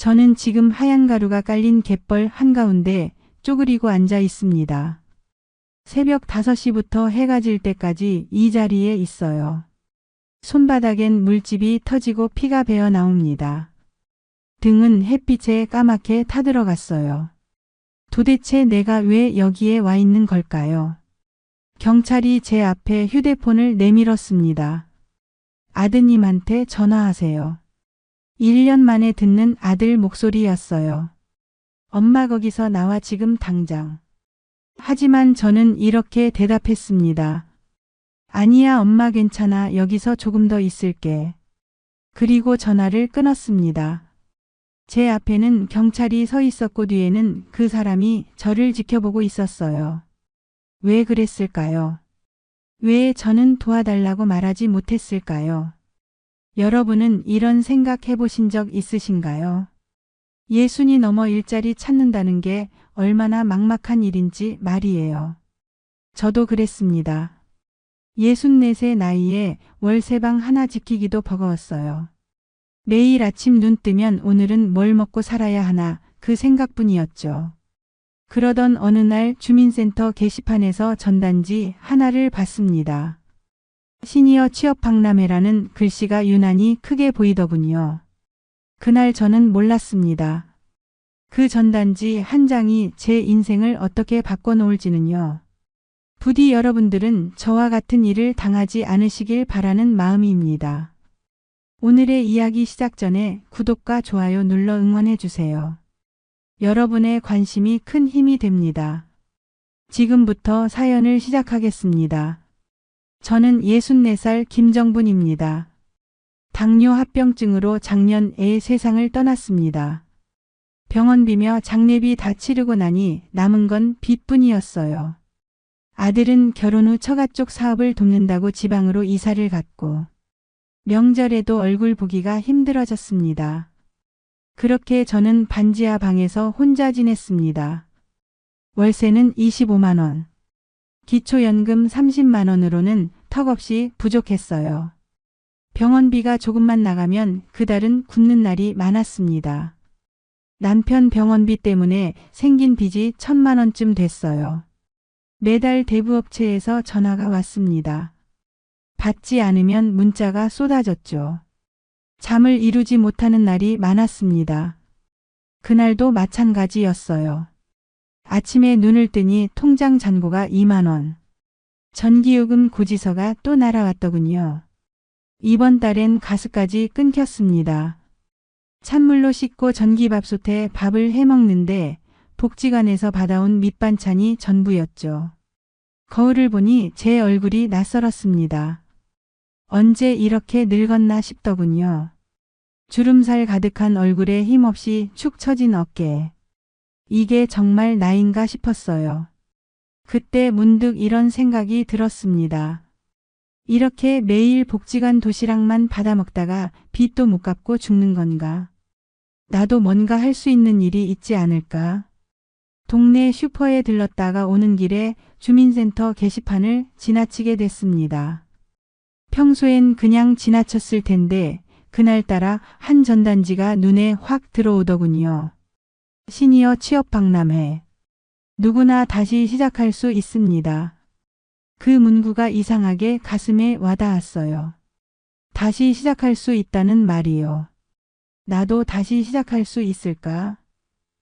저는 지금 하얀 가루가 깔린 갯벌 한가운데 쪼그리고 앉아 있습니다. 새벽 5시부터 해가 질 때까지 이 자리에 있어요. 손바닥엔 물집이 터지고 피가 배어 나옵니다. 등은 햇빛에 까맣게 타들어갔어요. 도대체 내가 왜 여기에 와 있는 걸까요? 경찰이 제 앞에 휴대폰을 내밀었습니다. 아드님한테 전화하세요. 1년 만에 듣는 아들 목소리였어요. 엄마 거기서 나와 지금 당장. 하지만 저는 이렇게 대답했습니다. 아니야 엄마 괜찮아 여기서 조금 더 있을게. 그리고 전화를 끊었습니다. 제 앞에는 경찰이 서 있었고 뒤에는 그 사람이 저를 지켜보고 있었어요. 왜 그랬을까요? 왜 저는 도와달라고 말하지 못했을까요? 여러분은 이런 생각 해보신 적 있으신가요? 예순이 넘어 일자리 찾는다는 게 얼마나 막막한 일인지 말이에요. 저도 그랬습니다. 64세 나이에 월세방 하나 지키기도 버거웠어요. 매일 아침 눈 뜨면 오늘은 뭘 먹고 살아야 하나 그 생각뿐이었죠. 그러던 어느 날 주민센터 게시판에서 전단지 하나를 봤습니다. 시니어 취업 박람회라는 글씨가 유난히 크게 보이더군요. 그날 저는 몰랐습니다. 그 전단지 한 장이 제 인생을 어떻게 바꿔놓을지는요. 부디 여러분들은 저와 같은 일을 당하지 않으시길 바라는 마음입니다. 오늘의 이야기 시작 전에 구독과 좋아요 눌러 응원해 주세요. 여러분의 관심이 큰 힘이 됩니다. 지금부터 사연을 시작하겠습니다. 저는 64살 김정분입니다. 당뇨 합병증으로 작년에 세상을 떠났습니다. 병원비며 장례비 다 치르고 나니 남은 건 빚뿐이었어요. 아들은 결혼 후 처가 쪽 사업을 돕는다고 지방으로 이사를 갔고 명절에도 얼굴 보기가 힘들어졌습니다. 그렇게 저는 반지하 방에서 혼자 지냈습니다. 월세는 25만 원, 기초연금 30만 원으로는 턱없이 부족했어요. 병원비가 조금만 나가면 그달은 굶는 날이 많았습니다. 남편 병원비 때문에 생긴 빚이 1,000만 원쯤 됐어요. 매달 대부업체에서 전화가 왔습니다. 받지 않으면 문자가 쏟아졌죠. 잠을 이루지 못하는 날이 많았습니다. 그날도 마찬가지였어요. 아침에 눈을 뜨니 통장 잔고가 2만 원. 전기요금 고지서가 또 날아왔더군요. 이번 달엔 가스까지 끊겼습니다. 찬물로 씻고 전기밥솥에 밥을 해먹는데 복지관에서 받아온 밑반찬이 전부였죠. 거울을 보니 제 얼굴이 낯설었습니다. 언제 이렇게 늙었나 싶더군요. 주름살 가득한 얼굴에 힘없이 축 처진 어깨. 이게 정말 나인가 싶었어요. 그때 문득 이런 생각이 들었습니다. 이렇게 매일 복지관 도시락만 받아먹다가 빚도 못 갚고 죽는 건가? 나도 뭔가 할 수 있는 일이 있지 않을까? 동네 슈퍼에 들렀다가 오는 길에 주민센터 게시판을 지나치게 됐습니다. 평소엔 그냥 지나쳤을 텐데 그날따라 한 전단지가 눈에 확 들어오더군요. 시니어 취업 박람회. 누구나 다시 시작할 수 있습니다. 그 문구가 이상하게 가슴에 와닿았어요. 다시 시작할 수 있다는 말이요. 나도 다시 시작할 수 있을까?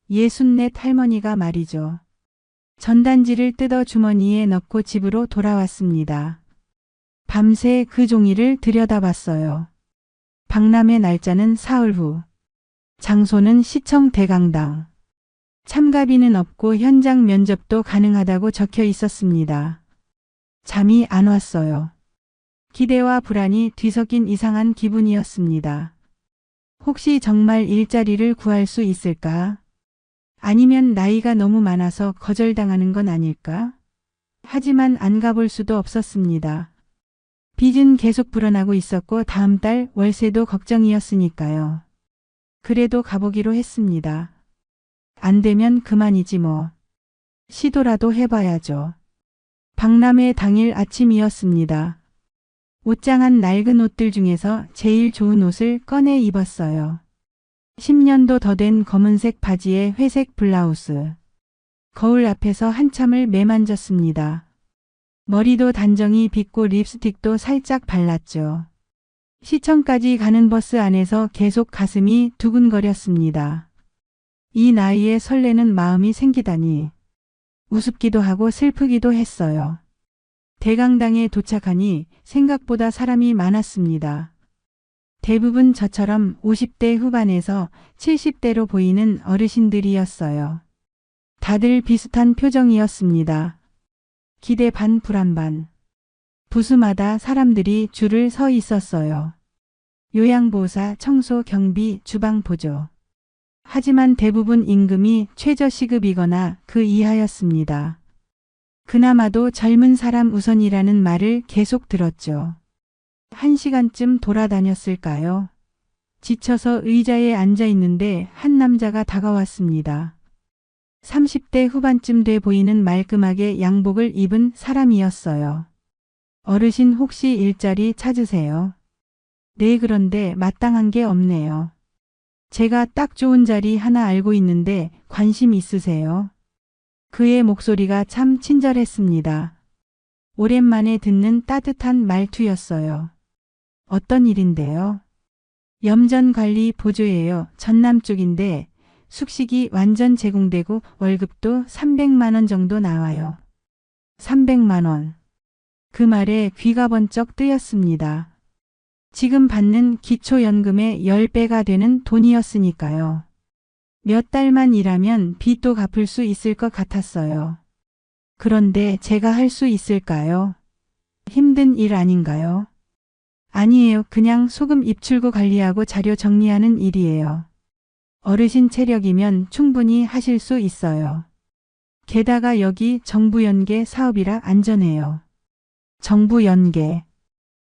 64 할머니가 말이죠. 전단지를 뜯어 주머니에 넣고 집으로 돌아왔습니다. 밤새 그 종이를 들여다봤어요. 박람회 날짜는 사흘 후. 장소는 시청 대강당. 참가비는 없고 현장 면접도 가능하다고 적혀 있었습니다. 잠이 안 왔어요. 기대와 불안이 뒤섞인 이상한 기분이었습니다. 혹시 정말 일자리를 구할 수 있을까? 아니면 나이가 너무 많아서 거절당하는 건 아닐까? 하지만 안 가볼 수도 없었습니다. 빚은 계속 불어나고 있었고 다음 달 월세도 걱정이었으니까요. 그래도 가보기로 했습니다. 안 되면 그만이지 뭐. 시도라도 해봐야죠. 박람회 당일 아침이었습니다. 옷장한 낡은 옷들 중에서 제일 좋은 옷을 꺼내 입었어요. 10년도 더 된 검은색 바지에 회색 블라우스. 거울 앞에서 한참을 매만졌습니다. 머리도 단정히 빗고 립스틱도 살짝 발랐죠. 시청까지 가는 버스 안에서 계속 가슴이 두근거렸습니다. 이 나이에 설레는 마음이 생기다니. 우습기도 하고 슬프기도 했어요. 대강당에 도착하니 생각보다 사람이 많았습니다. 대부분 저처럼 50대 후반에서 70대로 보이는 어르신들이었어요. 다들 비슷한 표정이었습니다. 기대 반 불안 반. 부스마다 사람들이 줄을 서 있었어요. 요양보호사, 청소, 경비, 주방 보조. 하지만 대부분 임금이 최저시급이거나 그 이하였습니다. 그나마도 젊은 사람 우선이라는 말을 계속 들었죠. 1시간쯤 돌아다녔을까요? 지쳐서 의자에 앉아 있는데 한 남자가 다가왔습니다. 30대 후반쯤 돼 보이는 말끔하게 양복을 입은 사람이었어요. 어르신 혹시 일자리 찾으세요? 네, 그런데 마땅한 게 없네요. 제가 딱 좋은 자리 하나 알고 있는데 관심 있으세요? 그의 목소리가 참 친절했습니다. 오랜만에 듣는 따뜻한 말투였어요. 어떤 일인데요? 염전 관리 보조예요. 전남 쪽인데 숙식이 완전 제공되고 월급도 300만 원 정도 나와요. 300만 원. 그 말에 귀가 번쩍 뜨였습니다. 지금 받는 기초연금의 10배가 되는 돈이었으니까요. 몇 달만 일하면 빚도 갚을 수 있을 것 같았어요. 그런데 제가 할 수 있을까요? 힘든 일 아닌가요? 아니에요. 그냥 소금 입출구 관리하고 자료 정리하는 일이에요. 어르신 체력이면 충분히 하실 수 있어요. 게다가 여기 정부 연계 사업이라 안전해요. 정부 연계.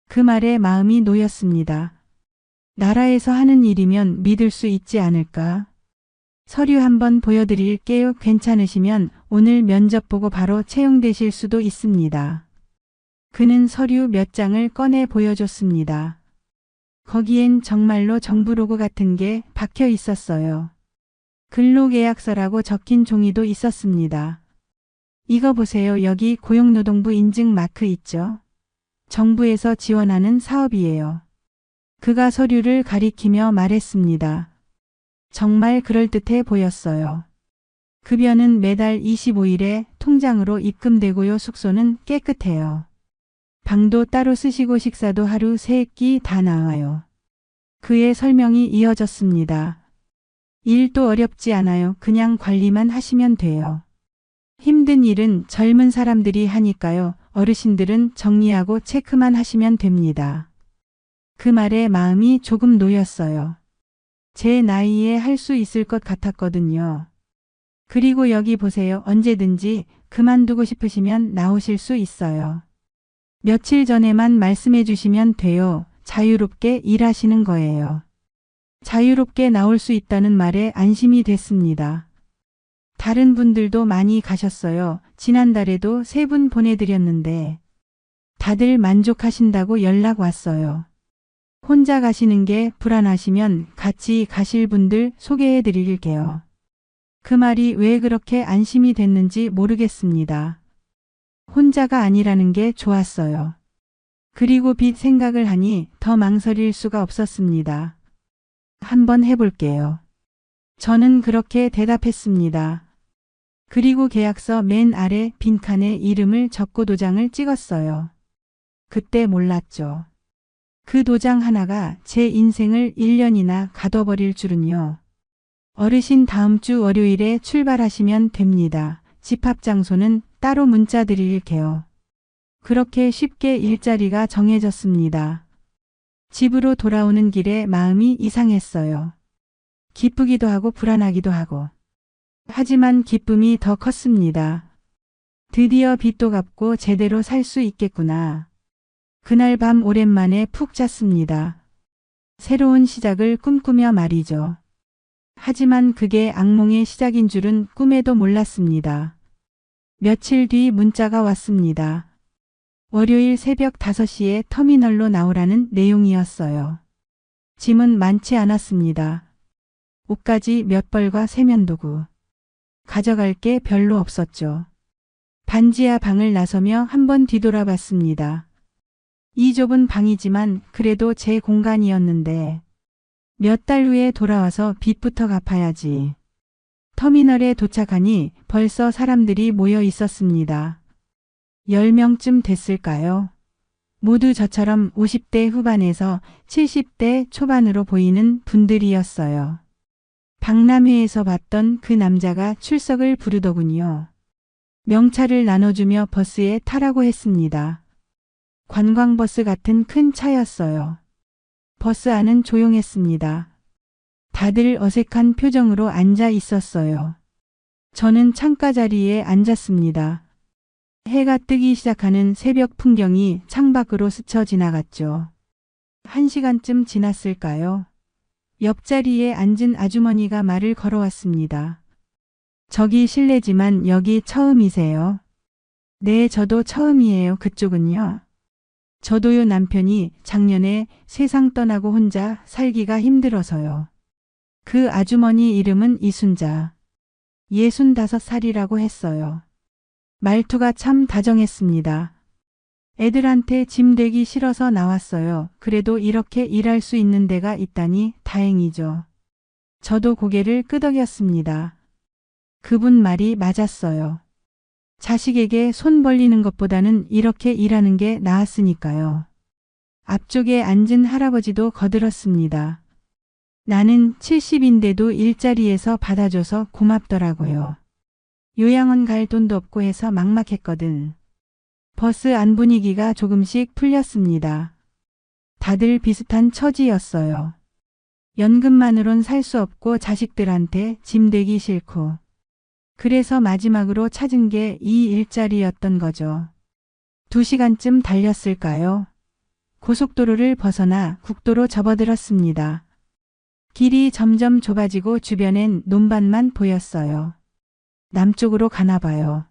그 말에 마음이 놓였습니다. 나라에서 하는 일이면 믿을 수 있지 않을까? 서류 한번 보여드릴게요. 괜찮으시면 오늘 면접 보고 바로 채용되실 수도 있습니다. 그는 서류 몇 장을 꺼내 보여줬습니다. 거기엔 정말로 정부 로고 같은 게 박혀 있었어요. 근로계약서라고 적힌 종이도 있었습니다. 이거 보세요. 여기 고용노동부 인증 마크 있죠? 정부에서 지원하는 사업이에요. 그가 서류를 가리키며 말했습니다. 정말 그럴듯해 보였어요. 급여는 매달 25일에 통장으로 입금되고요. 숙소는 깨끗해요. 방도 따로 쓰시고 식사도 하루 3끼 다 나와요. 그의 설명이 이어졌습니다. 일도 어렵지 않아요. 그냥 관리만 하시면 돼요. 힘든 일은 젊은 사람들이 하니까요. 어르신들은 정리하고 체크만 하시면 됩니다. 그 말에 마음이 조금 놓였어요. 제 나이에 할 수 있을 것 같았거든요. 그리고 여기 보세요. 언제든지 그만두고 싶으시면 나오실 수 있어요. 며칠 전에만 말씀해 주시면 돼요. 자유롭게 일하시는 거예요. 자유롭게 나올 수 있다는 말에 안심이 됐습니다. 다른 분들도 많이 가셨어요. 지난달에도 3분 보내드렸는데 다들 만족하신다고 연락 왔어요. 혼자 가시는 게 불안하시면 같이 가실 분들 소개해 드릴게요. 그 말이 왜 그렇게 안심이 됐는지 모르겠습니다. 혼자가 아니라는 게 좋았어요. 그리고 빚 생각을 하니 더 망설일 수가 없었습니다. 한번 해볼게요. 저는 그렇게 대답했습니다. 그리고 계약서 맨 아래 빈칸에 이름을 적고 도장을 찍었어요. 그때 몰랐죠. 그 도장 하나가 제 인생을 1년이나 가둬버릴 줄은요. 어르신 다음 주 월요일에 출발하시면 됩니다. 집합 장소는 따로 문자 드릴게요. 그렇게 쉽게 일자리가 정해졌습니다. 집으로 돌아오는 길에 마음이 이상했어요. 기쁘기도 하고 불안하기도 하고. 하지만 기쁨이 더 컸습니다. 드디어 빚도 갚고 제대로 살 수 있겠구나. 그날 밤 오랜만에 푹 잤습니다. 새로운 시작을 꿈꾸며 말이죠. 하지만 그게 악몽의 시작인 줄은 꿈에도 몰랐습니다. 며칠 뒤 문자가 왔습니다. 월요일 새벽 5시에 터미널로 나오라는 내용이었어요. 짐은 많지 않았습니다. 옷가지 몇 벌과 세면도구. 가져갈 게 별로 없었죠. 반지하 방을 나서며 한번 뒤돌아봤습니다. 이 좁은 방이지만 그래도 제 공간이었는데 몇 달 후에 돌아와서 빚부터 갚아야지. 터미널에 도착하니 벌써 사람들이 모여 있었습니다. 10명쯤 됐을까요? 모두 저처럼 50대 후반에서 70대 초반으로 보이는 분들이었어요. 박람회에서 봤던 그 남자가 출석을 부르더군요. 명찰을 나눠주며 버스에 타라고 했습니다. 관광버스 같은 큰 차였어요. 버스 안은 조용했습니다. 다들 어색한 표정으로 앉아 있었어요. 저는 창가 자리에 앉았습니다. 해가 뜨기 시작하는 새벽 풍경이 창밖으로 스쳐 지나갔죠. 1시간쯤 지났을까요? 옆자리에 앉은 아주머니가 말을 걸어왔습니다. 저기 실례지만 여기 처음이세요? 네, 저도 처음이에요. 그쪽은요? 저도요. 남편이 작년에 세상 떠나고 혼자 살기가 힘들어서요. 그 아주머니 이름은 이순자. 65살이라고 했어요. 말투가 참 다정했습니다. 애들한테 짐 되기 싫어서 나왔어요. 그래도 이렇게 일할 수 있는 데가 있다니 다행이죠. 저도 고개를 끄덕였습니다. 그분 말이 맞았어요. 자식에게 손 벌리는 것보다는 이렇게 일하는 게 나았으니까요. 앞쪽에 앉은 할아버지도 거들었습니다. 나는 70인데도 일자리에서 받아줘서 고맙더라고요. 요양원 갈 돈도 없고 해서 막막했거든. 버스 안 분위기가 조금씩 풀렸습니다. 다들 비슷한 처지였어요. 연금만으론 살 수 없고 자식들한테 짐 되기 싫고. 그래서 마지막으로 찾은 게 이 일자리였던 거죠. 2시간쯤 달렸을까요? 고속도로를 벗어나 국도로 접어들었습니다. 길이 점점 좁아지고 주변엔 논밭만 보였어요. 남쪽으로 가나 봐요.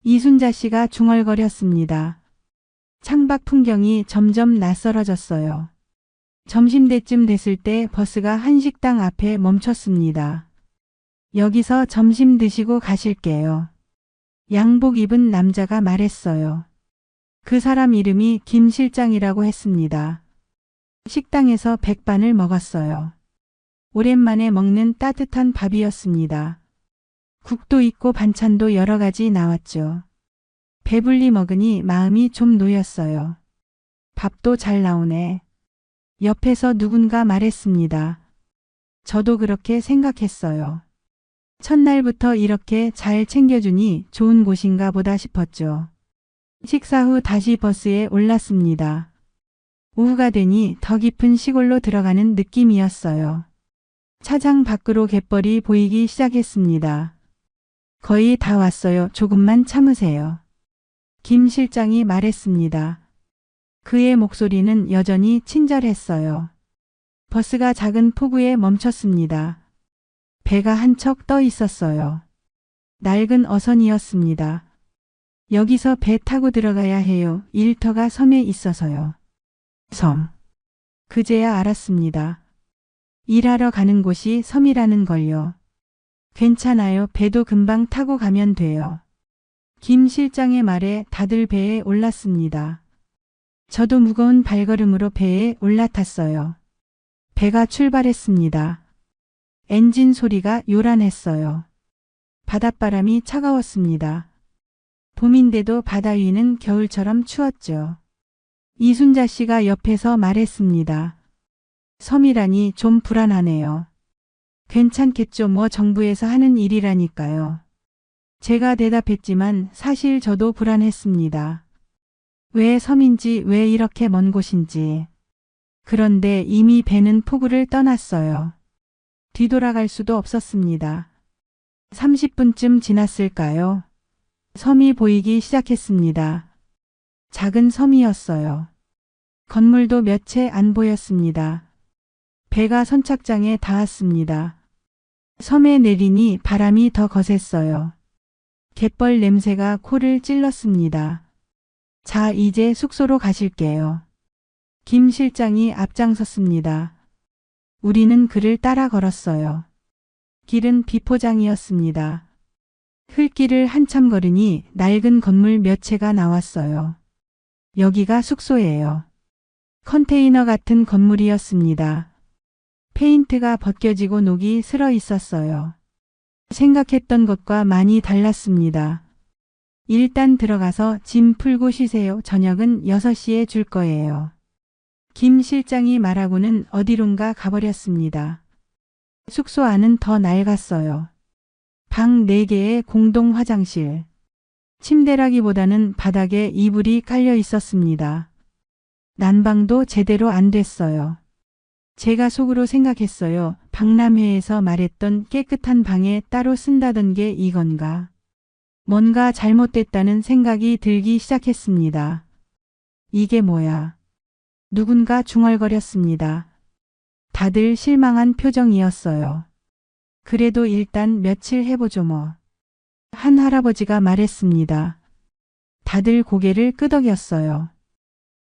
이순자 씨가 중얼거렸습니다. 창밖 풍경이 점점 낯설어졌어요. 점심때쯤 됐을 때 버스가 한 식당 앞에 멈췄습니다. 여기서 점심 드시고 가실게요. 양복 입은 남자가 말했어요. 그 사람 이름이 김 실장이라고 했습니다. 식당에서 백반을 먹었어요. 오랜만에 먹는 따뜻한 밥이었습니다. 국도 있고 반찬도 여러 가지 나왔죠. 배불리 먹으니 마음이 좀 놓였어요. 밥도 잘 나오네. 옆에서 누군가 말했습니다. 저도 그렇게 생각했어요. 첫날부터 이렇게 잘 챙겨주니 좋은 곳인가 보다 싶었죠. 식사 후 다시 버스에 올랐습니다. 오후가 되니 더 깊은 시골로 들어가는 느낌이었어요. 차장 밖으로 갯벌이 보이기 시작했습니다. 거의 다 왔어요. 조금만 참으세요. 김 실장이 말했습니다. 그의 목소리는 여전히 친절했어요. 버스가 작은 포구에 멈췄습니다. 배가 한 척 떠 있었어요. 낡은 어선이었습니다. 여기서 배 타고 들어가야 해요. 일터가 섬에 있어서요. 섬. 그제야 알았습니다. 일하러 가는 곳이 섬이라는 걸요. 괜찮아요. 배도 금방 타고 가면 돼요. 김 실장의 말에 다들 배에 올랐습니다. 저도 무거운 발걸음으로 배에 올라탔어요. 배가 출발했습니다. 엔진 소리가 요란했어요. 바닷바람이 차가웠습니다. 봄인데도 바다 위는 겨울처럼 추웠죠. 이순자 씨가 옆에서 말했습니다. 섬이라니 좀 불안하네요. 괜찮겠죠. 뭐 정부에서 하는 일이라니까요. 제가 대답했지만 사실 저도 불안했습니다. 왜 섬인지, 왜 이렇게 먼 곳인지. 그런데 이미 배는 포구를 떠났어요. 뒤돌아갈 수도 없었습니다. 30분쯤 지났을까요? 섬이 보이기 시작했습니다. 작은 섬이었어요. 건물도 몇 채 안 보였습니다. 배가 선착장에 닿았습니다. 섬에 내리니 바람이 더 거셌어요. 갯벌 냄새가 코를 찔렀습니다. 자, 이제 숙소로 가실게요. 김 실장이 앞장섰습니다. 우리는 그를 따라 걸었어요. 길은 비포장이었습니다. 흙길을 한참 걸으니 낡은 건물 몇 채가 나왔어요. 여기가 숙소예요. 컨테이너 같은 건물이었습니다. 페인트가 벗겨지고 녹이 슬어 있었어요. 생각했던 것과 많이 달랐습니다. 일단 들어가서 짐 풀고 쉬세요. 저녁은 6시에 줄 거예요. 김 실장이 말하고는 어디론가 가버렸습니다. 숙소 안은 더 낡았어요. 방 4개의 공동 화장실. 침대라기보다는 바닥에 이불이 깔려 있었습니다. 난방도 제대로 안 됐어요. 제가 속으로 생각했어요. 박람회에서 말했던 깨끗한 방에 따로 쓴다던 게 이건가. 뭔가 잘못됐다는 생각이 들기 시작했습니다. 이게 뭐야? 누군가 중얼거렸습니다. 다들 실망한 표정이었어요. 그래도 일단 며칠 해보죠 뭐. 한 할아버지가 말했습니다. 다들 고개를 끄덕였어요.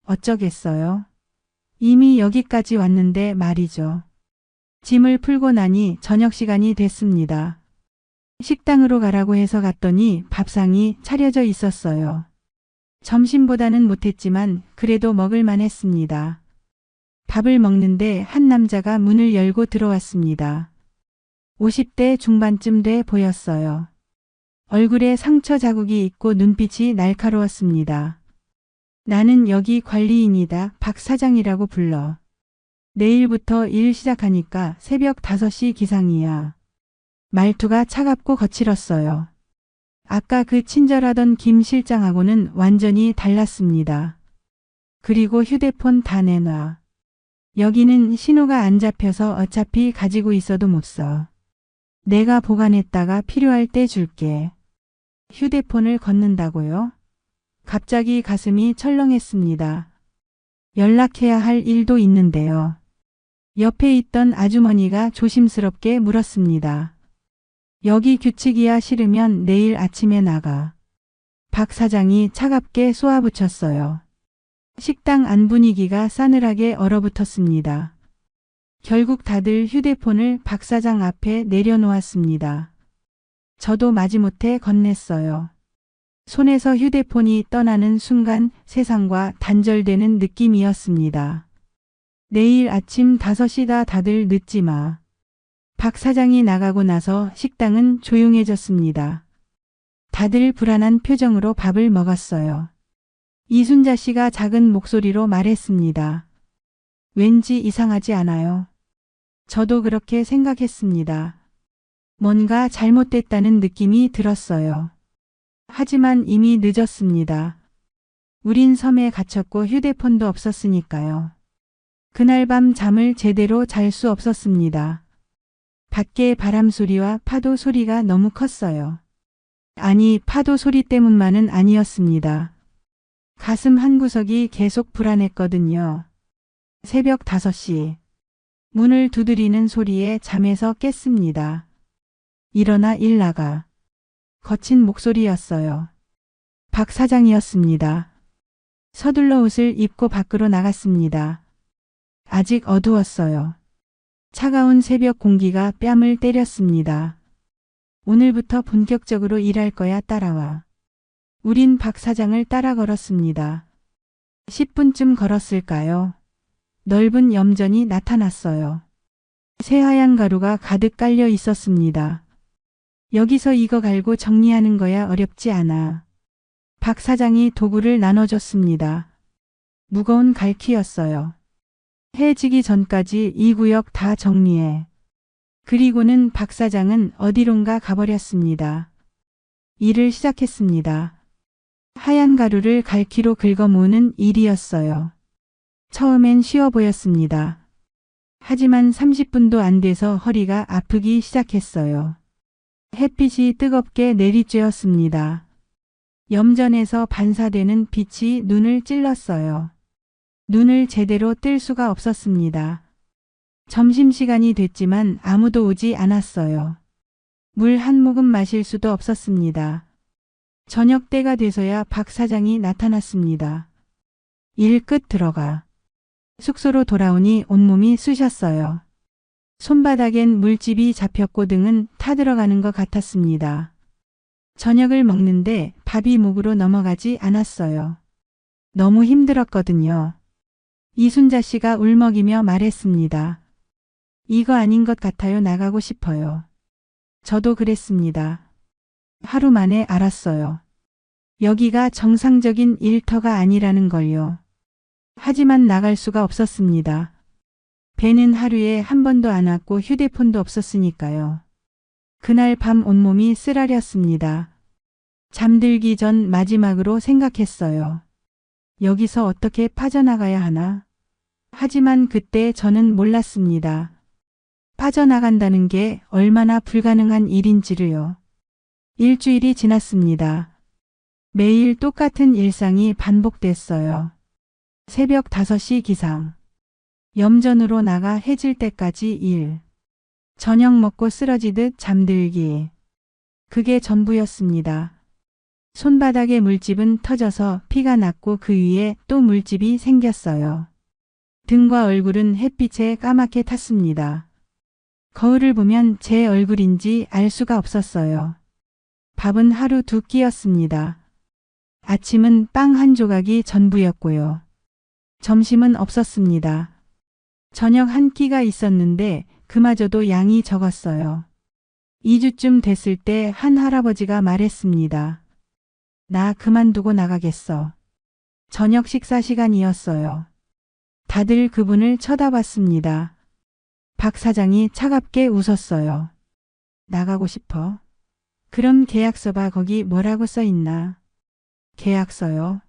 어쩌겠어요? 이미 여기까지 왔는데 말이죠. 짐을 풀고 나니 저녁 시간이 됐습니다. 식당으로 가라고 해서 갔더니 밥상이 차려져 있었어요. 점심보다는 못했지만 그래도 먹을만 했습니다. 밥을 먹는데 한 남자가 문을 열고 들어왔습니다. 50대 중반쯤 돼 보였어요. 얼굴에 상처 자국이 있고 눈빛이 날카로웠습니다. 나는 여기 관리인이다. 박 사장이라고 불러. 내일부터 일 시작하니까 새벽 5시 기상이야. 말투가 차갑고 거칠었어요. 아까 그 친절하던 김 실장하고는 완전히 달랐습니다. 그리고 휴대폰 다 내놔. 여기는 신호가 안 잡혀서 어차피 가지고 있어도 못 써. 내가 보관했다가 필요할 때 줄게. 휴대폰을 건넨다고요? 갑자기 가슴이 철렁했습니다. 연락해야 할 일도 있는데요. 옆에 있던 아주머니가 조심스럽게 물었습니다. 여기 규칙이야. 싫으면 내일 아침에 나가. 박 사장이 차갑게 쏘아붙였어요. 식당 안 분위기가 싸늘하게 얼어붙었습니다. 결국 다들 휴대폰을 박 사장 앞에 내려놓았습니다. 저도 마지못해 건넸어요. 손에서 휴대폰이 떠나는 순간 세상과 단절되는 느낌이었습니다. 내일 아침 5시다. 다들 늦지 마. 박 사장이 나가고 나서 식당은 조용해졌습니다. 다들 불안한 표정으로 밥을 먹었어요. 이순자 씨가 작은 목소리로 말했습니다. 왠지 이상하지 않아요? 저도 그렇게 생각했습니다. 뭔가 잘못됐다는 느낌이 들었어요. 하지만 이미 늦었습니다. 우린 섬에 갇혔고 휴대폰도 없었으니까요. 그날 밤 잠을 제대로 잘 수 없었습니다. 밖에 바람 소리와 파도 소리가 너무 컸어요. 아니, 파도 소리 때문만은 아니었습니다. 가슴 한구석이 계속 불안했거든요. 새벽 5시. 문을 두드리는 소리에 잠에서 깼습니다. 일어나 일 나가. 거친 목소리였어요. 박 사장이었습니다. 서둘러 옷을 입고 밖으로 나갔습니다. 아직 어두웠어요. 차가운 새벽 공기가 뺨을 때렸습니다. 오늘부터 본격적으로 일할 거야. 따라와. 우린 박 사장을 따라 걸었습니다. 10분쯤 걸었을까요? 넓은 염전이 나타났어요. 새하얀 가루가 가득 깔려 있었습니다. 여기서 이거 갈고 정리하는 거야. 어렵지 않아. 박 사장이 도구를 나눠줬습니다. 무거운 갈퀴였어요. 해 지기 전까지 이 구역 다 정리해. 그리고는 박 사장은 어디론가 가버렸습니다. 일을 시작했습니다. 하얀 가루를 갈퀴로 긁어 모으는 일이었어요. 처음엔 쉬워 보였습니다. 하지만 30분도 안 돼서 허리가 아프기 시작했어요. 햇빛이 뜨겁게 내리쬐었습니다. 염전에서 반사되는 빛이 눈을 찔렀어요. 눈을 제대로 뜰 수가 없었습니다. 점심시간이 됐지만 아무도 오지 않았어요. 물 한 모금 마실 수도 없었습니다. 저녁 때가 돼서야 박 사장이 나타났습니다. 일 끝 들어가. 숙소로 돌아오니 온몸이 쑤셨어요. 손바닥엔 물집이 잡혔고 등은 타들어가는 것 같았습니다. 저녁을 먹는데 밥이 목으로 넘어가지 않았어요. 너무 힘들었거든요. 이순자 씨가 울먹이며 말했습니다. 이거 아닌 것 같아요. 나가고 싶어요. 저도 그랬습니다. 하루 만에 알았어요. 여기가 정상적인 일터가 아니라는 걸요. 하지만 나갈 수가 없었습니다. 배는 하루에 한 번도 안 왔고 휴대폰도 없었으니까요. 그날 밤 온몸이 쓰라렸습니다. 잠들기 전 마지막으로 생각했어요. 여기서 어떻게 빠져나가야 하나? 하지만 그때 저는 몰랐습니다. 빠져나간다는 게 얼마나 불가능한 일인지를요. 일주일이 지났습니다. 매일 똑같은 일상이 반복됐어요. 새벽 5시 기상. 염전으로 나가 해질 때까지 일. 저녁 먹고 쓰러지듯 잠들기. 그게 전부였습니다. 손바닥에 물집은 터져서 피가 났고 그 위에 또 물집이 생겼어요. 등과 얼굴은 햇빛에 까맣게 탔습니다. 거울을 보면 제 얼굴인지 알 수가 없었어요. 밥은 하루 2끼였습니다. 아침은 빵 한 조각이 전부였고요. 점심은 없었습니다. 저녁 한 끼가 있었는데 그마저도 양이 적었어요. 2주쯤 됐을 때 한 할아버지가 말했습니다. 나 그만두고 나가겠어. 저녁 식사 시간이었어요. 다들 그분을 쳐다봤습니다. 박 사장이 차갑게 웃었어요. 나가고 싶어? 그럼 계약서 봐. 거기 뭐라고 써 있나? 계약서요?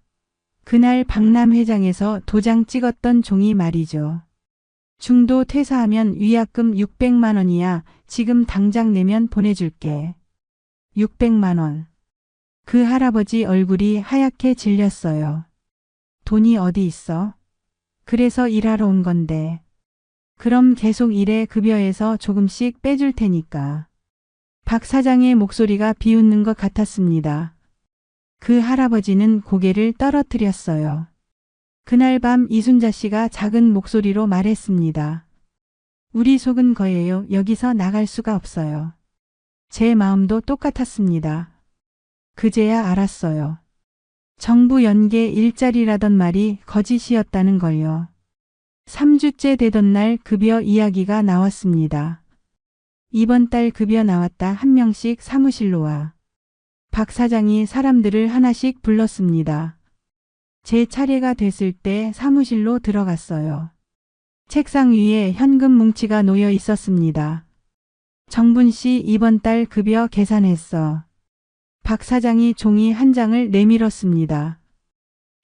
그날 박람 회장에서 도장 찍었던 종이 말이죠. 중도 퇴사하면 위약금 600만 원이야. 지금 당장 내면 보내줄게. 600만 원. 그 할아버지 얼굴이 하얗게 질렸어요. 돈이 어디 있어? 그래서 일하러 온 건데. 그럼 계속 일해. 급여에서 조금씩 빼줄 테니까. 박 사장의 목소리가 비웃는 것 같았습니다. 그 할아버지는 고개를 떨어뜨렸어요. 그날 밤 이순자 씨가 작은 목소리로 말했습니다. 우리 속은 거예요. 여기서 나갈 수가 없어요. 제 마음도 똑같았습니다. 그제야 알았어요. 정부 연계 일자리라던 말이 거짓이었다는 걸요. 3주째 되던 날 급여 이야기가 나왔습니다. 이번 달 급여 나왔다. 한 명씩 사무실로 와. 박 사장이 사람들을 하나씩 불렀습니다. 제 차례가 됐을 때 사무실로 들어갔어요. 책상 위에 현금 뭉치가 놓여 있었습니다. 정분 씨 이번 달 급여 계산했어. 박 사장이 종이 한 장을 내밀었습니다.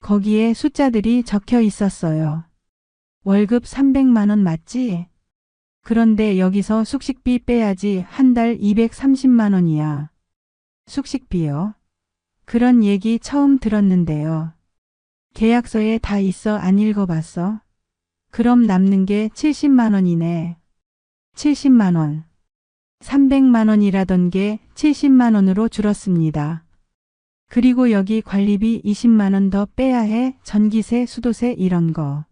거기에 숫자들이 적혀 있었어요. 월급 300만 원 맞지? 그런데 여기서 숙식비 빼야지 한 달 230만 원이야. 숙식비요? 그런 얘기 처음 들었는데요. 계약서에 다 있어. 안 읽어봤어? 그럼 남는 게 70만 원이네. 70만 원. 300만 원이라던 게 70만 원으로 줄었습니다. 그리고 여기 관리비 20만 원 더 빼야 해. 전기세, 수도세 이런 거.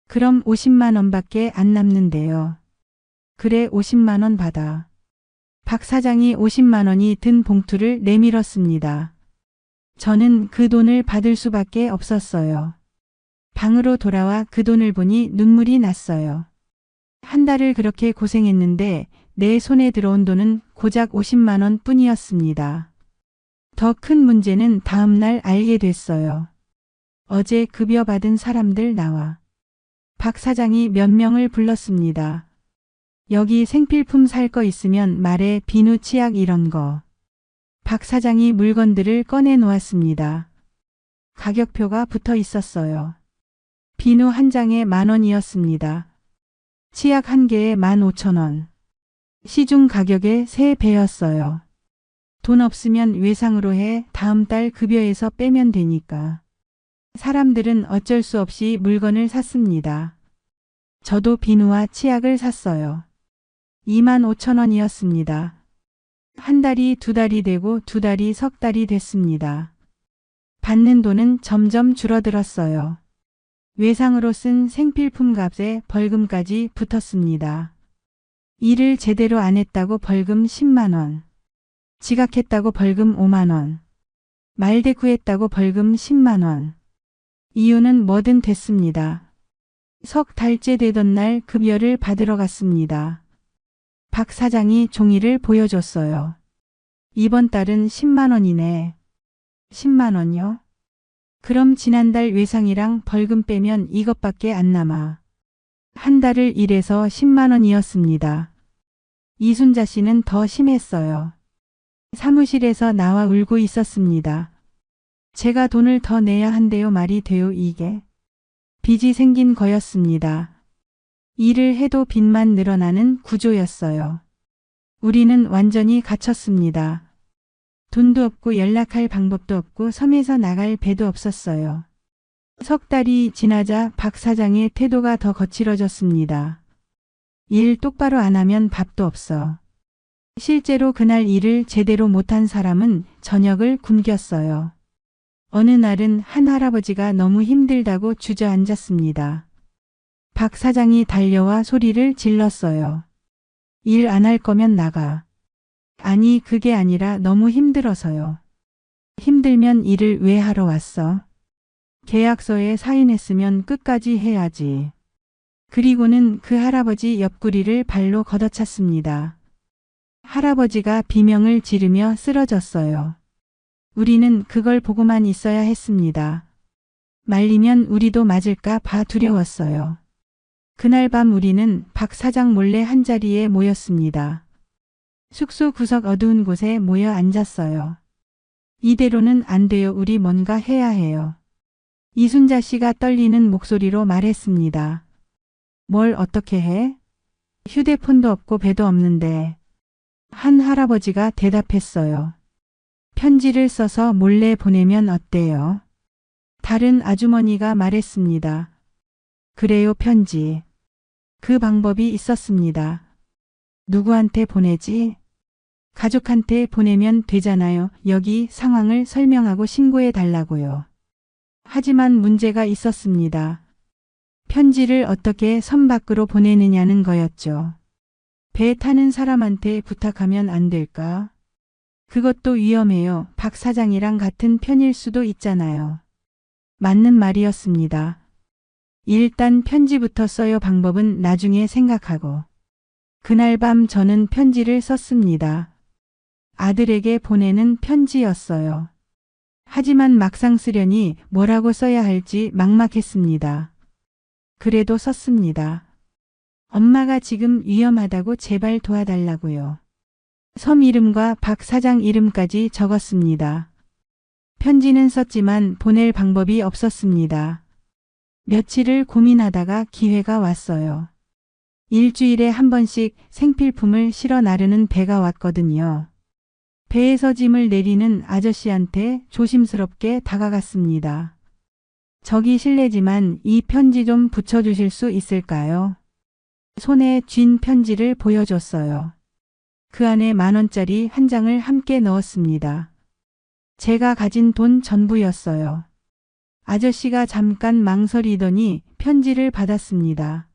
그럼 50만 원밖에 안 남는데요. 그래 50만 원 받아. 박 사장이 50만 원이 든 봉투를 내밀었습니다. 저는 그 돈을 받을 수밖에 없었어요. 방으로 돌아와 그 돈을 보니 눈물이 났어요. 한 달을 그렇게 고생했는데 내 손에 들어온 돈은 고작 50만 원 뿐이었습니다. 더 큰 문제는 다음 날 알게 됐어요. 어제 급여 받은 사람들 나와. 박 사장이 몇 명을 불렀습니다. 여기 생필품 살 거 있으면 말해. 비누, 치약 이런 거. 박 사장이 물건들을 꺼내 놓았습니다. 가격표가 붙어 있었어요. 비누 한 장에 10,000원이었습니다. 치약 한 개에 15,000원. 시중 가격의 3배였어요. 돈 없으면 외상으로 해. 다음 달 급여에서 빼면 되니까. 사람들은 어쩔 수 없이 물건을 샀습니다. 저도 비누와 치약을 샀어요. 25,000원이었습니다. 한 달이 2달이 되고 2달이 3달이 됐습니다. 받는 돈은 점점 줄어들었어요. 외상으로 쓴 생필품 값에 벌금까지 붙었습니다. 일을 제대로 안 했다고 벌금 10만 원. 지각했다고 벌금 5만 원. 말대꾸했다고 벌금 10만 원. 이유는 뭐든 됐습니다. 석 달째 되던 날 급여를 받으러 갔습니다. 박 사장이 종이를 보여줬어요. 이번 달은 10만 원이네. 10만 원요? 그럼 지난달 외상이랑 벌금 빼면 이것밖에 안 남아. 한 달을 일해서 10만 원이었습니다. 이순자 씨는 더 심했어요. 사무실에서 나와 울고 있었습니다. 제가 돈을 더 내야 한대요. 말이 돼요 이게. 빚이 생긴 거였습니다. 일을 해도 빚만 늘어나는 구조였어요. 우리는 완전히 갇혔습니다. 돈도 없고 연락할 방법도 없고 섬에서 나갈 배도 없었어요. 석 달이 지나자 박 사장의 태도가 더 거칠어졌습니다. 일 똑바로 안 하면 밥도 없어. 실제로 그날 일을 제대로 못한 사람은 저녁을 굶겼어요. 어느 날은 한 할아버지가 너무 힘들다고 주저앉았습니다. 박 사장이 달려와 소리를 질렀어요. 일 안 할 거면 나가. 아니 그게 아니라 너무 힘들어서요. 힘들면 일을 왜 하러 왔어? 계약서에 사인했으면 끝까지 해야지. 그리고는 그 할아버지 옆구리를 발로 걷어찼습니다. 할아버지가 비명을 지르며 쓰러졌어요. 우리는 그걸 보고만 있어야 했습니다. 말리면 우리도 맞을까 봐 두려웠어요. 그날 밤 우리는 박 사장 몰래 한자리에 모였습니다. 숙소 구석 어두운 곳에 모여 앉았어요. 이대로는 안 돼요. 우리 뭔가 해야 해요. 이순자 씨가 떨리는 목소리로 말했습니다. 뭘 어떻게 해? 휴대폰도 없고 배도 없는데. 한 할아버지가 대답했어요. 편지를 써서 몰래 보내면 어때요? 다른 아주머니가 말했습니다. 그래요 편지. 그 방법이 있었습니다. 누구한테 보내지? 가족한테 보내면 되잖아요. 여기 상황을 설명하고 신고해 달라고요. 하지만 문제가 있었습니다. 편지를 어떻게 섬 밖으로 보내느냐는 거였죠. 배 타는 사람한테 부탁하면 안 될까? 그것도 위험해요. 박 사장이랑 같은 편일 수도 있잖아요. 맞는 말이었습니다. 일단 편지부터 써요. 방법은 나중에 생각하고. 그날 밤 저는 편지를 썼습니다. 아들에게 보내는 편지였어요. 하지만 막상 쓰려니 뭐라고 써야 할지 막막했습니다. 그래도 썼습니다. 엄마가 지금 위험하다고 제발 도와달라고요. 섬 이름과 박 사장 이름까지 적었습니다. 편지는 썼지만 보낼 방법이 없었습니다. 며칠을 고민하다가 기회가 왔어요. 일주일에 한 번씩 생필품을 실어 나르는 배가 왔거든요. 배에서 짐을 내리는 아저씨한테 조심스럽게 다가갔습니다. 저기 실례지만 이 편지 좀 붙여주실 수 있을까요? 손에 쥔 편지를 보여줬어요. 그 안에 10,000원짜리 한 장을 함께 넣었습니다. 제가 가진 돈 전부였어요. 아저씨가 잠깐 망설이더니 편지를 받았습니다.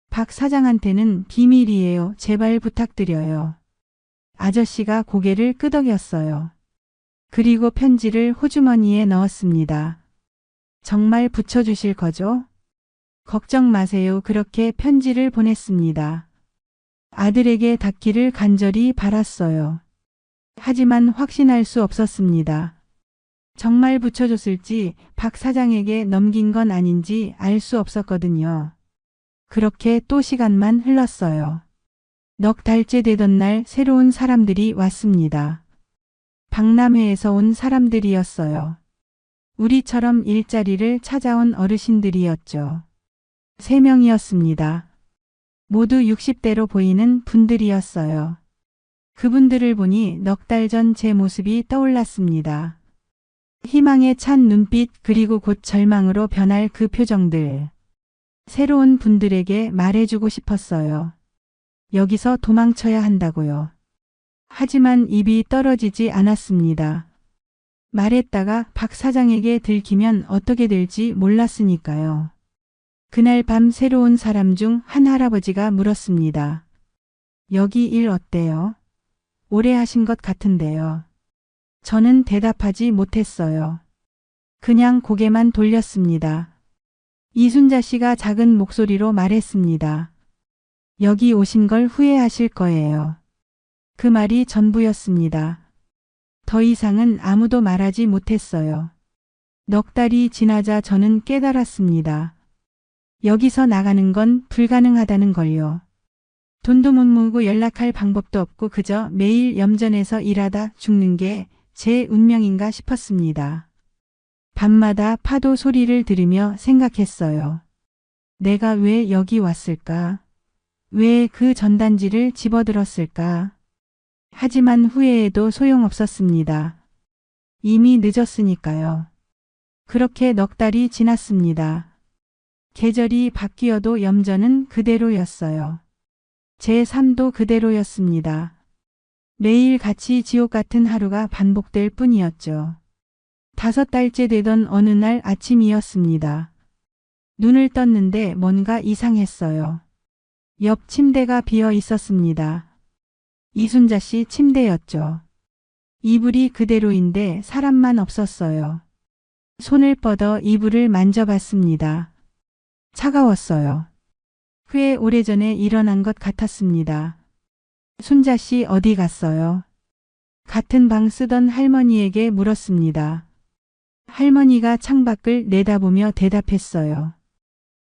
박 사장한테는 비밀이에요. 제발 부탁드려요. 아저씨가 고개를 끄덕였어요. 그리고 편지를 호주머니에 넣었습니다. 정말 붙여주실 거죠? 걱정 마세요. 그렇게 편지를 보냈습니다. 아들에게 닿기를 간절히 바랐어요. 하지만 확신할 수 없었습니다. 정말 붙여줬을지 박 사장에게 넘긴 건 아닌지 알 수 없었거든요. 그렇게 또 시간만 흘렀어요. 넉 달째 되던 날 새로운 사람들이 왔습니다. 박람회에서 온 사람들이었어요. 우리처럼 일자리를 찾아온 어르신들이었죠. 3명이었습니다. 모두 60대로 보이는 분들이었어요. 그분들을 보니 넉 달 전 제 모습이 떠올랐습니다. 희망에 찬 눈빛 그리고 곧 절망으로 변할 그 표정들. 새로운 분들에게 말해주고 싶었어요. 여기서 도망쳐야 한다고요. 하지만 입이 떨어지지 않았습니다. 말했다가 박 사장에게 들키면 어떻게 될지 몰랐으니까요. 그날 밤 새로운 사람 중 한 할아버지가 물었습니다. 여기 일 어때요? 오래 하신 것 같은데요. 저는 대답하지 못했어요. 그냥 고개만 돌렸습니다. 이순자 씨가 작은 목소리로 말했습니다. 여기 오신 걸 후회하실 거예요. 그 말이 전부였습니다. 더 이상은 아무도 말하지 못했어요. 넉 달이 지나자 저는 깨달았습니다. 여기서 나가는 건 불가능하다는 걸요. 돈도 못 모으고 연락할 방법도 없고 그저 매일 염전에서 일하다 죽는 게 제 운명인가 싶었습니다. 밤마다 파도 소리를 들으며 생각했어요. 내가 왜 여기 왔을까? 왜 그 전단지를 집어들었을까? 하지만 후회해도 소용없었습니다. 이미 늦었으니까요. 그렇게 넉 달이 지났습니다. 계절이 바뀌어도 염전은 그대로였어요. 제 삶도 그대로였습니다. 매일 같이 지옥 같은 하루가 반복될 뿐이었죠. 5달째 되던 어느 날 아침이었습니다. 눈을 떴는데 뭔가 이상했어요. 옆 침대가 비어 있었습니다. 이순자 씨 침대였죠. 이불이 그대로인데 사람만 없었어요. 손을 뻗어 이불을 만져봤습니다. 차가웠어요. 꽤 오래전에 일어난 것 같았습니다. 순자 씨 어디 갔어요? 같은 방 쓰던 할머니에게 물었습니다. 할머니가 창밖을 내다보며 대답했어요.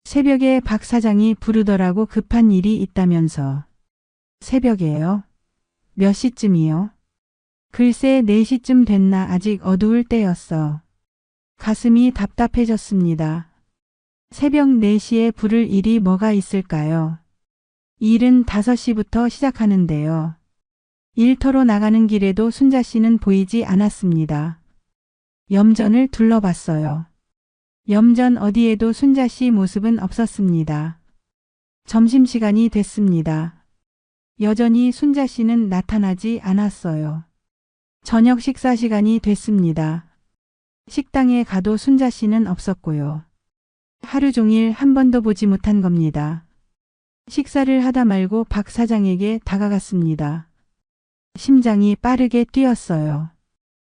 새벽에 박 사장이 부르더라고 급한 일이 있다면서. 새벽에요? 몇 시쯤이요? 글쎄 4시쯤 됐나 아직 어두울 때였어. 가슴이 답답해졌습니다. 새벽 4시에 부를 일이 뭐가 있을까요? 일은 5시부터 시작하는데요. 일터로 나가는 길에도 순자 씨는 보이지 않았습니다. 염전을 둘러봤어요. 염전 어디에도 순자 씨 모습은 없었습니다. 점심시간이 됐습니다. 여전히 순자 씨는 나타나지 않았어요. 저녁 식사 시간이 됐습니다. 식당에 가도 순자 씨는 없었고요. 하루 종일 한 번도 보지 못한 겁니다. 식사를 하다 말고 박 사장에게 다가갔습니다. 심장이 빠르게 뛰었어요.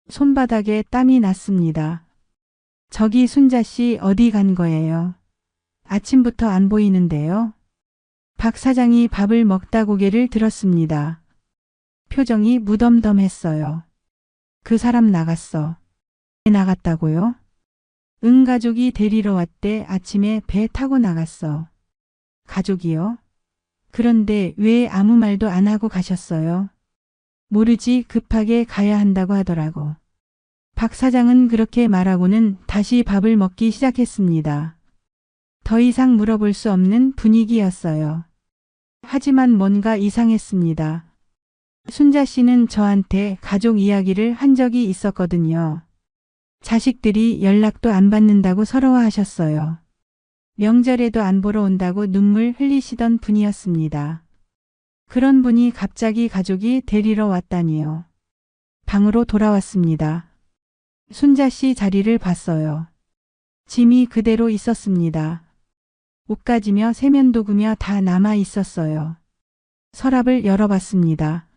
손바닥에 땀이 났습니다. 저기 순자 씨 어디 간 거예요? 아침부터 안 보이는데요. 박 사장이 밥을 먹다 고개를 들었습니다. 표정이 무덤덤했어요. 그 사람 나갔어. 왜 나갔다고요? 응 가족이 데리러 왔대. 아침에 배 타고 나갔어. 가족이요? 그런데 왜 아무 말도 안 하고 가셨어요? 모르지 급하게 가야 한다고 하더라고. 박 사장은 그렇게 말하고는 다시 밥을 먹기 시작했습니다. 더 이상 물어볼 수 없는 분위기였어요. 하지만 뭔가 이상했습니다. 순자 씨는 저한테 가족 이야기를 한 적이 있었거든요. 자식들이 연락도 안 받는다고 서러워하셨어요. 명절에도 안 보러 온다고 눈물 흘리시던 분이었습니다. 그런 분이 갑자기 가족이 데리러 왔다니요. 방으로 돌아왔습니다. 순자 씨 자리를 봤어요. 짐이 그대로 있었습니다. 옷가지며 세면도구며 다 남아 있었어요. 서랍을 열어봤습니다.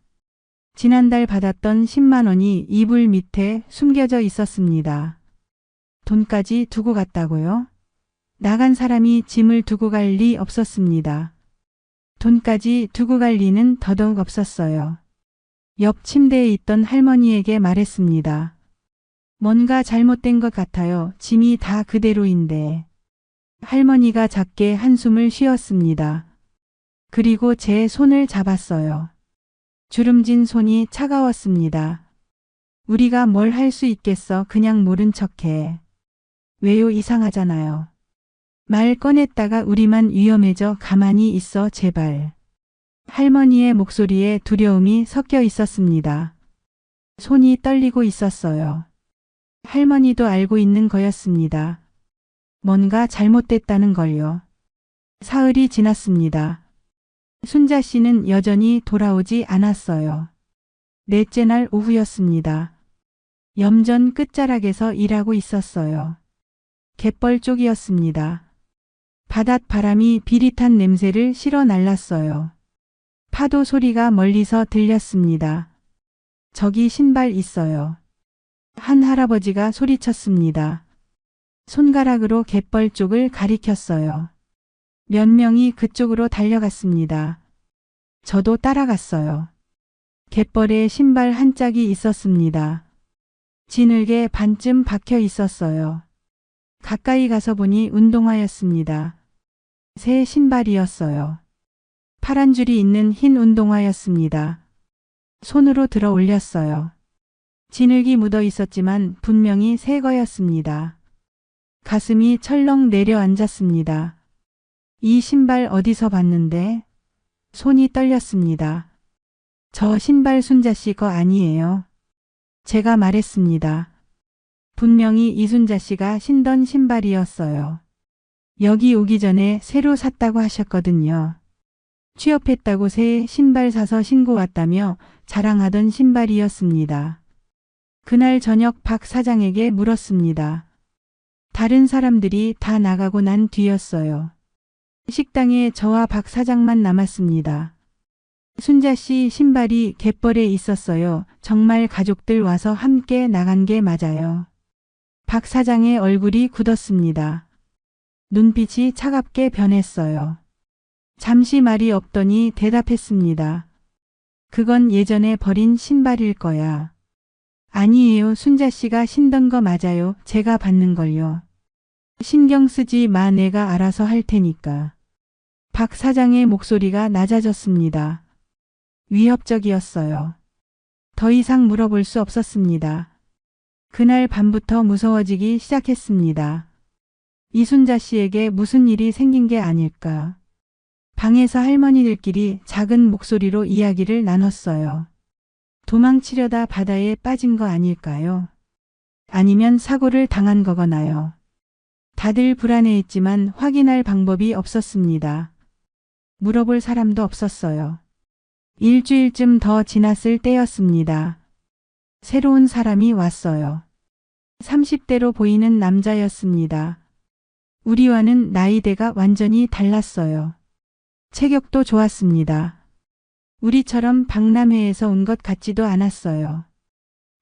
지난달 받았던 10만 원이 이불 밑에 숨겨져 있었습니다. 돈까지 두고 갔다고요? 나간 사람이 짐을 두고 갈 리 없었습니다. 돈까지 두고 갈 리는 더더욱 없었어요. 옆 침대에 있던 할머니에게 말했습니다. 뭔가 잘못된 것 같아요. 짐이 다 그대로인데. 할머니가 작게 한숨을 쉬었습니다. 그리고 제 손을 잡았어요. 주름진 손이 차가웠습니다. 우리가 뭘 할 수 있겠어. 그냥 모른 척해. 왜요? 이상하잖아요. 말 꺼냈다가 우리만 위험해져. 가만히 있어 제발. 할머니의 목소리에 두려움이 섞여 있었습니다. 손이 떨리고 있었어요. 할머니도 알고 있는 거였습니다. 뭔가 잘못됐다는 걸요. 사흘이 지났습니다. 순자 씨는 여전히 돌아오지 않았어요. 넷째 날 오후였습니다. 염전 끝자락에서 일하고 있었어요. 갯벌 쪽이었습니다. 바닷바람이 비릿한 냄새를 실어 날랐어요. 파도 소리가 멀리서 들렸습니다. 저기 신발 있어요. 한 할아버지가 소리쳤습니다. 손가락으로 갯벌 쪽을 가리켰어요. 몇 명이 그쪽으로 달려갔습니다. 저도 따라갔어요. 갯벌에 신발 한 짝이 있었습니다. 지늘개 반쯤 박혀 있었어요. 가까이 가서 보니 운동화였습니다. 새 신발이었어요. 파란 줄이 있는 흰 운동화였습니다. 손으로 들어 올렸어요. 진흙이 묻어 있었지만 분명히 새 거였습니다. 가슴이 철렁 내려앉았습니다. 이 신발 어디서 봤는데? 손이 떨렸습니다. 저 신발 순자 씨 거 아니에요? 제가 말했습니다. 분명히 이순자 씨가 신던 신발이었어요. 여기 오기 전에 새로 샀다고 하셨거든요. 취업했다고 새 신발 사서 신고 왔다며 자랑하던 신발이었습니다. 그날 저녁 박 사장에게 물었습니다. 다른 사람들이 다 나가고 난 뒤였어요. 식당에 저와 박 사장만 남았습니다. 순자 씨 신발이 갯벌에 있었어요. 정말 가족들 와서 함께 나간 게 맞아요. 박 사장의 얼굴이 굳었습니다. 눈빛이 차갑게 변했어요. 잠시 말이 없더니 대답했습니다. 그건 예전에 버린 신발일 거야. 아니에요. 순자 씨가 신던 거 맞아요. 제가 받는 걸요. 신경 쓰지 마. 내가 알아서 할 테니까. 박 사장의 목소리가 낮아졌습니다. 위협적이었어요. 더 이상 물어볼 수 없었습니다. 그날 밤부터 무서워지기 시작했습니다. 이순자 씨에게 무슨 일이 생긴 게 아닐까. 방에서 할머니들끼리 작은 목소리로 이야기를 나눴어요. 도망치려다 바다에 빠진 거 아닐까요? 아니면 사고를 당한 거거나요. 다들 불안해했지만 확인할 방법이 없었습니다. 물어볼 사람도 없었어요. 일주일쯤 더 지났을 때였습니다. 새로운 사람이 왔어요. 30대로 보이는 남자였습니다. 우리와는 나이대가 완전히 달랐어요. 체격도 좋았습니다. 우리처럼 박람회에서 온 것 같지도 않았어요.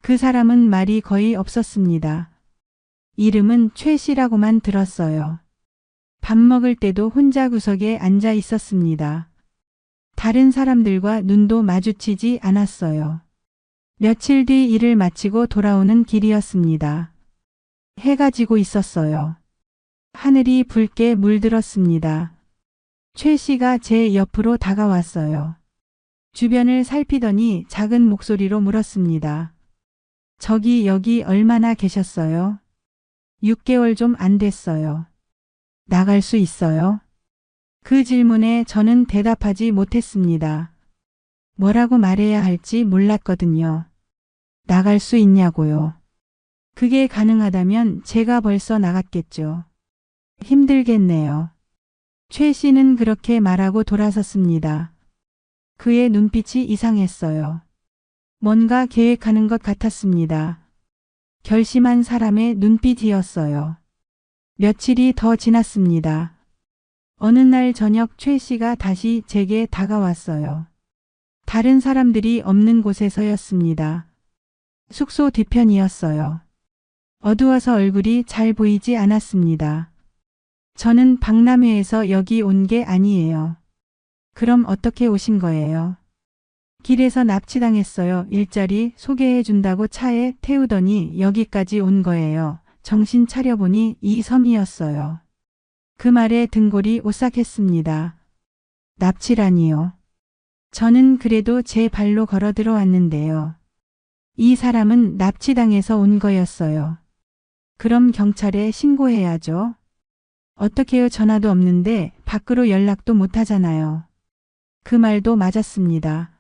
그 사람은 말이 거의 없었습니다. 이름은 최 씨라고만 들었어요. 밥 먹을 때도 혼자 구석에 앉아 있었습니다. 다른 사람들과 눈도 마주치지 않았어요. 며칠 뒤 일을 마치고 돌아오는 길이었습니다. 해가 지고 있었어요. 하늘이 붉게 물들었습니다. 최 씨가 제 옆으로 다가왔어요. 주변을 살피더니 작은 목소리로 물었습니다. 저기 여기 얼마나 계셨어요? 6개월 좀 안 됐어요. 나갈 수 있어요? 그 질문에 저는 대답하지 못했습니다. 뭐라고 말해야 할지 몰랐거든요. 나갈 수 있냐고요. 그게 가능하다면 제가 벌써 나갔겠죠. 힘들겠네요. 최 씨는 그렇게 말하고 돌아섰습니다. 그의 눈빛이 이상했어요. 뭔가 계획하는 것 같았습니다. 결심한 사람의 눈빛이었어요. 며칠이 더 지났습니다. 어느 날 저녁 최 씨가 다시 제게 다가왔어요. 다른 사람들이 없는 곳에서였습니다. 숙소 뒤편이었어요. 어두워서 얼굴이 잘 보이지 않았습니다. 저는 박람회에서 여기 온 게 아니에요. 그럼 어떻게 오신 거예요? 길에서 납치당했어요. 일자리 소개해 준다고 차에 태우더니 여기까지 온 거예요. 정신 차려보니 이 섬이었어요. 그 말에 등골이 오싹했습니다. 납치라니요. 저는 그래도 제 발로 걸어 들어왔는데요. 이 사람은 납치당해서 온 거였어요. 그럼 경찰에 신고해야죠. 어떻게요? 전화도 없는데 밖으로 연락도 못 하잖아요. 그 말도 맞았습니다.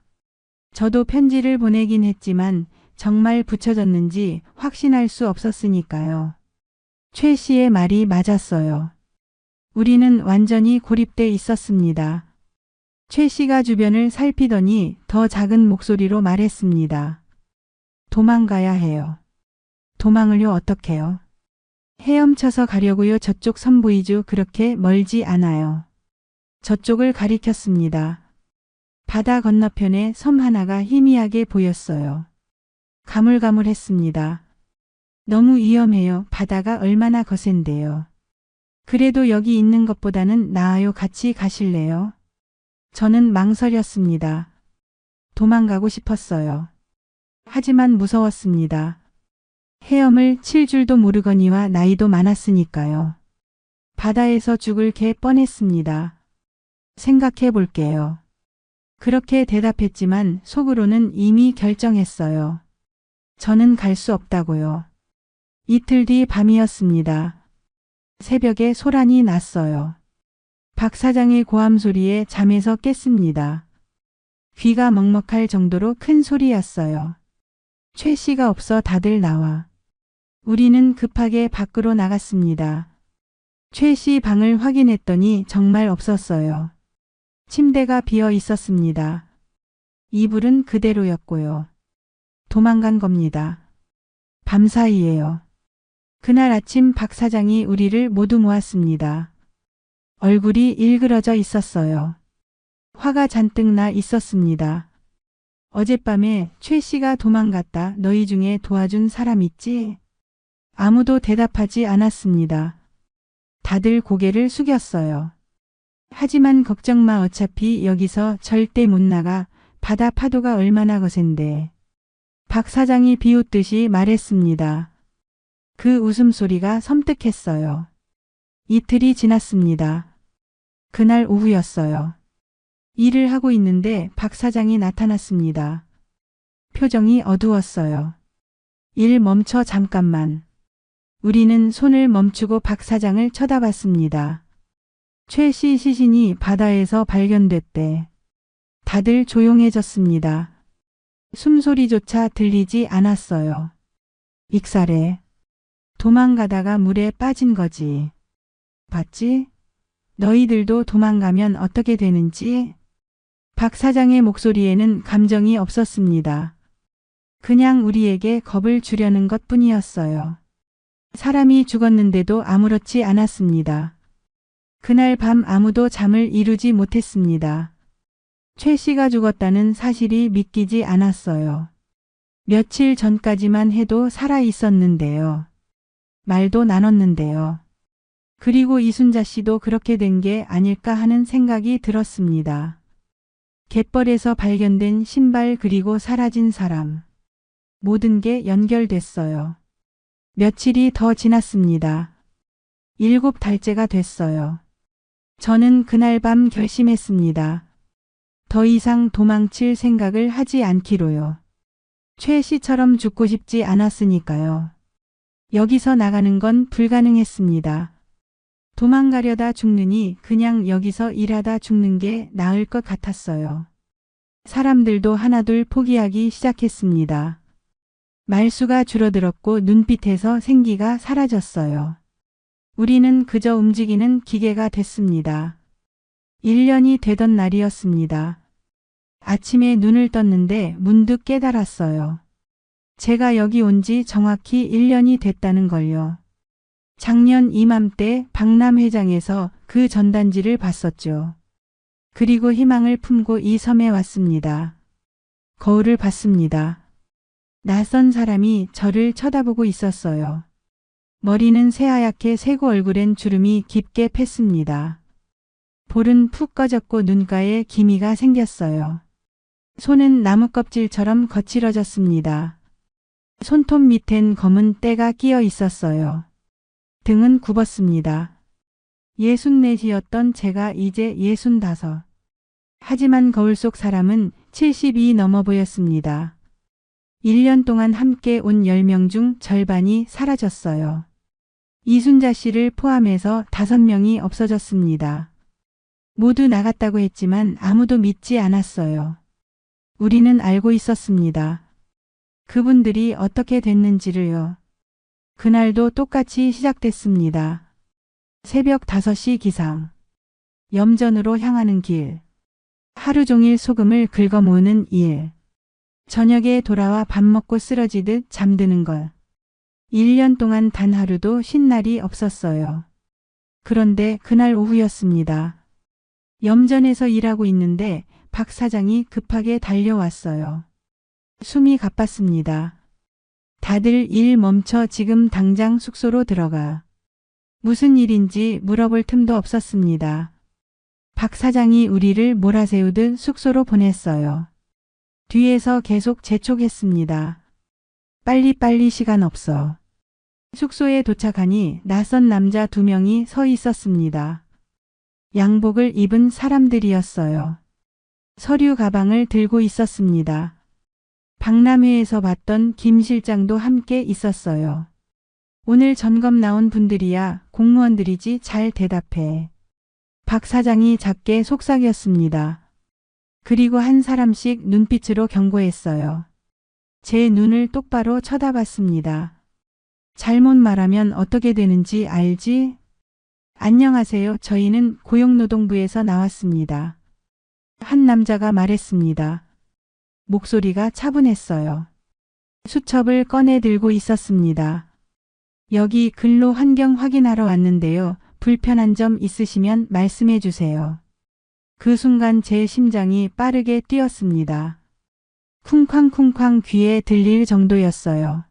저도 편지를 보내긴 했지만 정말 붙여졌는지 확신할 수 없었으니까요. 최 씨의 말이 맞았어요. 우리는 완전히 고립돼 있었습니다. 최 씨가 주변을 살피더니 더 작은 목소리로 말했습니다. 도망가야 해요. 도망을요? 어떻게요? 헤엄쳐서 가려고요. 저쪽 섬 보이죠? 그렇게 멀지 않아요. 저쪽을 가리켰습니다. 바다 건너편에 섬 하나가 희미하게 보였어요. 가물가물했습니다. 너무 위험해요. 바다가 얼마나 거센데요. 그래도 여기 있는 것보다는 나아요. 같이 가실래요? 저는 망설였습니다. 도망가고 싶었어요. 하지만 무서웠습니다. 헤엄을 칠 줄도 모르거니와 나이도 많았으니까요. 바다에서 죽을 게 뻔했습니다. 생각해 볼게요. 그렇게 대답했지만 속으로는 이미 결정했어요. 저는 갈 수 없다고요. 이틀 뒤 밤이었습니다. 새벽에 소란이 났어요. 박 사장의 고함 소리에 잠에서 깼습니다. 귀가 먹먹할 정도로 큰 소리였어요. 최 씨가 없어 다들 나와. 우리는 급하게 밖으로 나갔습니다. 최 씨 방을 확인했더니 정말 없었어요. 침대가 비어 있었습니다. 이불은 그대로였고요. 도망간 겁니다. 밤사이에요. 그날 아침 박 사장이 우리를 모두 모았습니다. 얼굴이 일그러져 있었어요. 화가 잔뜩 나 있었습니다. 어젯밤에 최 씨가 도망갔다. 너희 중에 도와준 사람 있지? 아무도 대답하지 않았습니다. 다들 고개를 숙였어요. 하지만 걱정 마. 어차피 여기서 절대 못 나가. 바다 파도가 얼마나 거센데. 박 사장이 비웃듯이 말했습니다. 그 웃음소리가 섬뜩했어요. 이틀이 지났습니다. 그날 오후였어요. 일을 하고 있는데 박 사장이 나타났습니다. 표정이 어두웠어요. 일 멈춰 잠깐만. 우리는 손을 멈추고 박 사장을 쳐다봤습니다. 최 씨 시신이 바다에서 발견됐대. 다들 조용해졌습니다. 숨소리조차 들리지 않았어요. 익살해. 도망가다가 물에 빠진 거지. 봤지? 너희들도 도망가면 어떻게 되는지? 박 사장의 목소리에는 감정이 없었습니다. 그냥 우리에게 겁을 주려는 것뿐이었어요. 사람이 죽었는데도 아무렇지 않았습니다. 그날 밤 아무도 잠을 이루지 못했습니다. 최 씨가 죽었다는 사실이 믿기지 않았어요. 며칠 전까지만 해도 살아 있었는데요. 말도 나눴는데요. 그리고 이순자 씨도 그렇게 된 게 아닐까 하는 생각이 들었습니다. 갯벌에서 발견된 신발 그리고 사라진 사람. 모든 게 연결됐어요. 며칠이 더 지났습니다. 7달째가 됐어요. 저는 그날 밤 결심했습니다. 더 이상 도망칠 생각을 하지 않기로요. 최 씨처럼 죽고 싶지 않았으니까요. 여기서 나가는 건 불가능했습니다. 도망가려다 죽느니 그냥 여기서 일하다 죽는 게 나을 것 같았어요. 사람들도 하나둘 포기하기 시작했습니다. 말수가 줄어들었고 눈빛에서 생기가 사라졌어요. 우리는 그저 움직이는 기계가 됐습니다. 1년이 되던 날이었습니다. 아침에 눈을 떴는데 문득 깨달았어요. 제가 여기 온 지 정확히 1년이 됐다는 걸요. 작년 이맘때 박람회장에서 그 전단지를 봤었죠. 그리고 희망을 품고 이 섬에 왔습니다. 거울을 봤습니다. 낯선 사람이 저를 쳐다보고 있었어요. 머리는 새하얗게 새고 얼굴엔 주름이 깊게 팼습니다. 볼은 푹 꺼졌고 눈가에 기미가 생겼어요. 손은 나무 껍질처럼 거칠어졌습니다. 손톱 밑엔 검은 때가 끼어 있었어요. 등은 굽었습니다. 64이었던 제가 이제 65. 하지만 거울 속 사람은 70이 넘어 보였습니다. 1년 동안 함께 온 10명 중 절반이 사라졌어요. 이순자 씨를 포함해서 5명이 없어졌습니다. 모두 나갔다고 했지만 아무도 믿지 않았어요. 우리는 알고 있었습니다. 그분들이 어떻게 됐는지를요. 그날도 똑같이 시작됐습니다. 새벽 5시 기상. 염전으로 향하는 길. 하루 종일 소금을 긁어 모으는 일. 저녁에 돌아와 밥 먹고 쓰러지듯 잠드는 것. 1년 동안 단 하루도 쉰 날이 없었어요. 그런데 그날 오후였습니다. 염전에서 일하고 있는데 박 사장이 급하게 달려왔어요. 숨이 가빴습니다. 다들 일 멈춰 지금 당장 숙소로 들어가. 무슨 일인지 물어볼 틈도 없었습니다. 박 사장이 우리를 몰아세우듯 숙소로 보냈어요. 뒤에서 계속 재촉했습니다. 빨리빨리 시간 없어. 숙소에 도착하니 낯선 남자 2명이 서 있었습니다. 양복을 입은 사람들이었어요. 서류 가방을 들고 있었습니다. 박람회에서 봤던 김 실장도 함께 있었어요. 오늘 점검 나온 분들이야 공무원들이지 잘 대답해. 박 사장이 작게 속삭였습니다. 그리고 한 사람씩 눈빛으로 경고했어요. 제 눈을 똑바로 쳐다봤습니다. 잘못 말하면 어떻게 되는지 알지? 안녕하세요. 저희는 고용노동부에서 나왔습니다. 한 남자가 말했습니다. 목소리가 차분했어요. 수첩을 꺼내 들고 있었습니다. 여기 근로 환경 확인하러 왔는데요. 불편한 점 있으시면 말씀해 주세요. 그 순간 제 심장이 빠르게 뛰었습니다. 쿵쾅쿵쾅 귀에 들릴 정도였어요.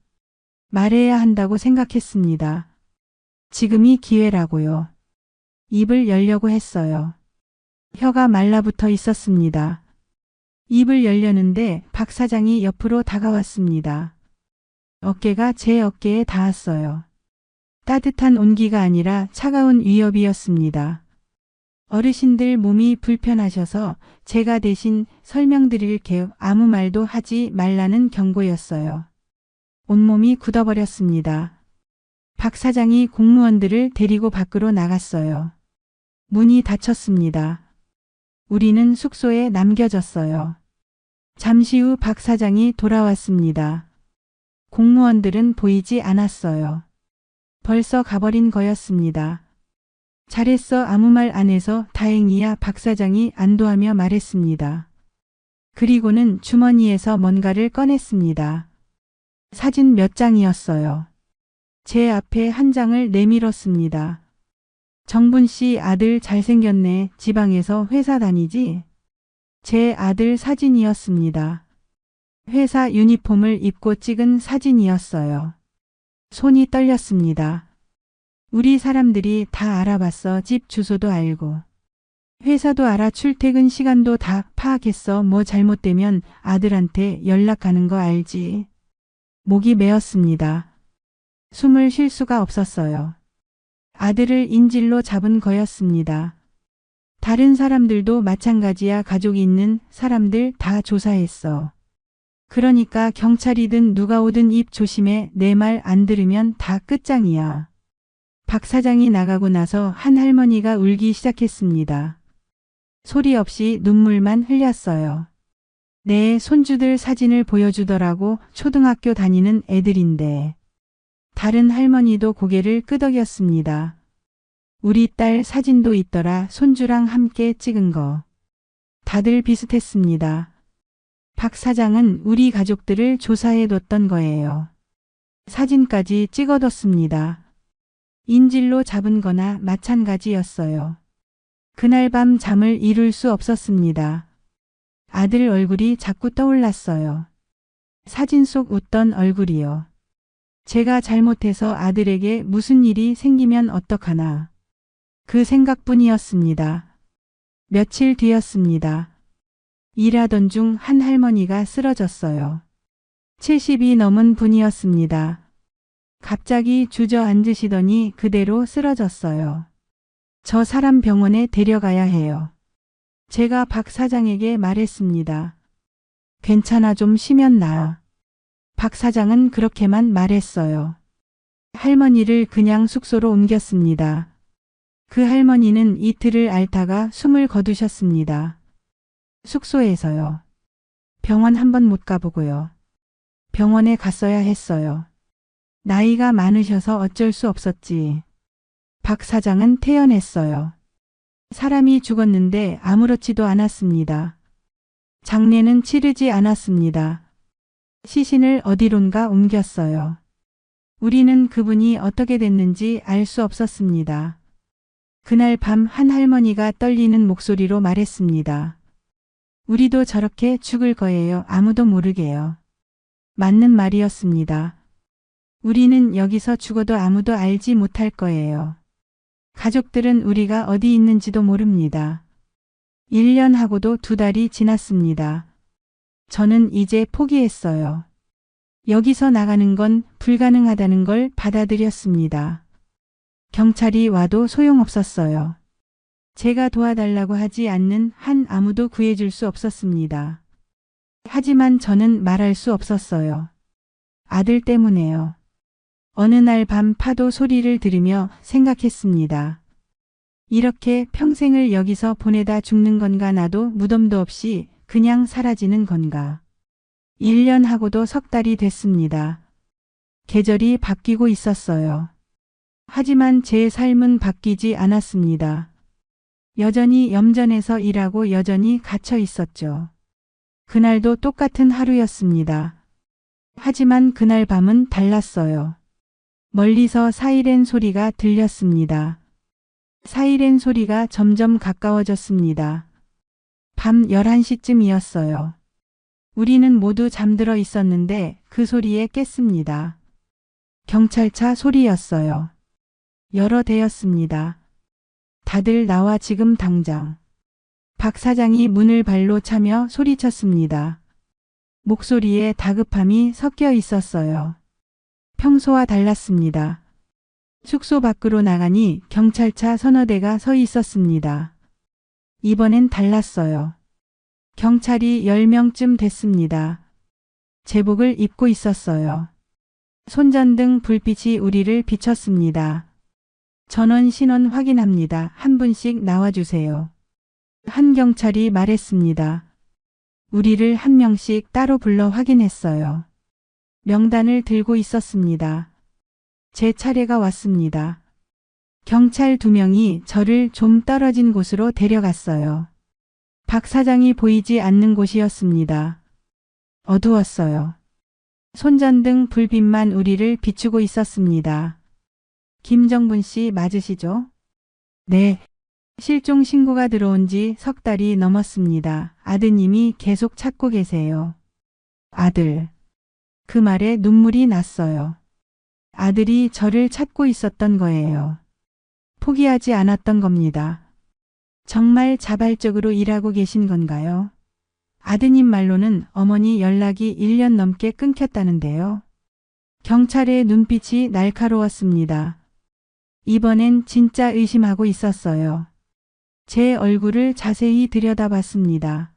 말해야 한다고 생각했습니다. 지금이 기회라고요. 입을 열려고 했어요. 혀가 말라붙어 있었습니다. 입을 열려는데 박 사장이 옆으로 다가왔습니다. 어깨가 제 어깨에 닿았어요. 따뜻한 온기가 아니라 차가운 위협이었습니다. 어르신들 몸이 불편하셔서 제가 대신 설명드릴게요. 아무 말도 하지 말라는 경고였어요. 온몸이 굳어버렸습니다. 박 사장이 공무원들을 데리고 밖으로 나갔어요. 문이 닫혔습니다. 우리는 숙소에 남겨졌어요. 잠시 후 박 사장이 돌아왔습니다. 공무원들은 보이지 않았어요. 벌써 가버린 거였습니다. 잘했어. 아무 말 안 해서 다행이야. 박 사장이 안도하며 말했습니다. 그리고는 주머니에서 뭔가를 꺼냈습니다. 사진 몇 장이었어요. 제 앞에 한 장을 내밀었습니다. 정분 씨 아들 잘생겼네. 지방에서 회사 다니지? 제 아들 사진이었습니다. 회사 유니폼을 입고 찍은 사진이었어요. 손이 떨렸습니다. 우리 사람들이 다 알아봤어. 집 주소도 알고. 회사도 알아. 출퇴근 시간도 다 파악했어. 뭐 잘못되면 아들한테 연락하는 거 알지? 목이 메었습니다. 숨을 쉴 수가 없었어요. 아들을 인질로 잡은 거였습니다. 다른 사람들도 마찬가지야. 가족이 있는 사람들 다 조사했어. 그러니까 경찰이든 누가 오든 입 조심해. 내 말 안 들으면 다 끝장이야. 박 사장이 나가고 나서 한 할머니가 울기 시작했습니다. 소리 없이 눈물만 흘렸어요. 내 손주들 사진을 보여주더라고. 초등학교 다니는 애들인데. 다른 할머니도 고개를 끄덕였습니다. 우리 딸 사진도 있더라. 손주랑 함께 찍은 거. 다들 비슷했습니다. 박 사장은 우리 가족들을 조사해뒀던 거예요. 사진까지 찍어뒀습니다. 인질로 잡은 거나 마찬가지였어요. 그날 밤 잠을 이룰 수 없었습니다. 아들 얼굴이 자꾸 떠올랐어요. 사진 속 웃던 얼굴이요. 제가 잘못해서 아들에게 무슨 일이 생기면 어떡하나. 그 생각뿐이었습니다. 며칠 뒤였습니다. 일하던 중 한 할머니가 쓰러졌어요. 70이 넘은 분이었습니다. 갑자기 주저앉으시더니 그대로 쓰러졌어요. 저 사람 병원에 데려가야 해요. 제가 박 사장에게 말했습니다. 괜찮아. 좀 쉬면 나아. 박 사장은 그렇게만 말했어요. 할머니를 그냥 숙소로 옮겼습니다. 그 할머니는 이틀을 앓다가 숨을 거두셨습니다. 숙소에서요. 병원 한번 못 가보고요. 병원에 갔어야 했어요. 나이가 많으셔서 어쩔 수 없었지. 박 사장은 태연했어요. 사람이 죽었는데 아무렇지도 않았습니다. 장례는 치르지 않았습니다. 시신을 어디론가 옮겼어요. 우리는 그분이 어떻게 됐는지 알 수 없었습니다. 그날 밤 한 할머니가 떨리는 목소리로 말했습니다. 우리도 저렇게 죽을 거예요. 아무도 모르게요. 맞는 말이었습니다. 우리는 여기서 죽어도 아무도 알지 못할 거예요. 가족들은 우리가 어디 있는지도 모릅니다. 1년 하고도 2달이 지났습니다. 저는 이제 포기했어요. 여기서 나가는 건 불가능하다는 걸 받아들였습니다. 경찰이 와도 소용없었어요. 제가 도와달라고 하지 않는 한 아무도 구해줄 수 없었습니다. 하지만 저는 말할 수 없었어요. 아들 때문에요. 어느 날 밤 파도 소리를 들으며 생각했습니다. 이렇게 평생을 여기서 보내다 죽는 건가, 나도 무덤도 없이 그냥 사라지는 건가. 1년 하고도 3달이 됐습니다. 계절이 바뀌고 있었어요. 하지만 제 삶은 바뀌지 않았습니다. 여전히 염전에서 일하고 여전히 갇혀 있었죠. 그날도 똑같은 하루였습니다. 하지만 그날 밤은 달랐어요. 멀리서 사이렌 소리가 들렸습니다. 사이렌 소리가 점점 가까워졌습니다. 밤 11시쯤이었어요. 우리는 모두 잠들어 있었는데 그 소리에 깼습니다. 경찰차 소리였어요. 여러 대였습니다. 다들 나와, 지금 당장. 박 사장이 문을 발로 차며 소리쳤습니다. 목소리에 다급함이 섞여 있었어요. 평소와 달랐습니다. 숙소 밖으로 나가니 경찰차 서너 대가 서 있었습니다. 이번엔 달랐어요. 경찰이 10명쯤 됐습니다. 제복을 입고 있었어요. 손전등 불빛이 우리를 비췄습니다. 전원 신원 확인합니다. 한 분씩 나와주세요. 한 경찰이 말했습니다. 우리를 한 명씩 따로 불러 확인했어요. 명단을 들고 있었습니다. 제 차례가 왔습니다. 경찰 2명이 저를 좀 떨어진 곳으로 데려갔어요. 박 사장이 보이지 않는 곳이었습니다. 어두웠어요. 손전등 불빛만 우리를 비추고 있었습니다. 김정분 씨 맞으시죠? 네. 실종 신고가 들어온 지 3달이 넘었습니다. 아드님이 계속 찾고 계세요. 아들. 그 말에 눈물이 났어요. 아들이 저를 찾고 있었던 거예요. 포기하지 않았던 겁니다. 정말 자발적으로 일하고 계신 건가요? 아드님 말로는 어머니 연락이 1년 넘게 끊겼다는데요. 경찰의 눈빛이 날카로웠습니다. 이번엔 진짜 의심하고 있었어요. 제 얼굴을 자세히 들여다봤습니다.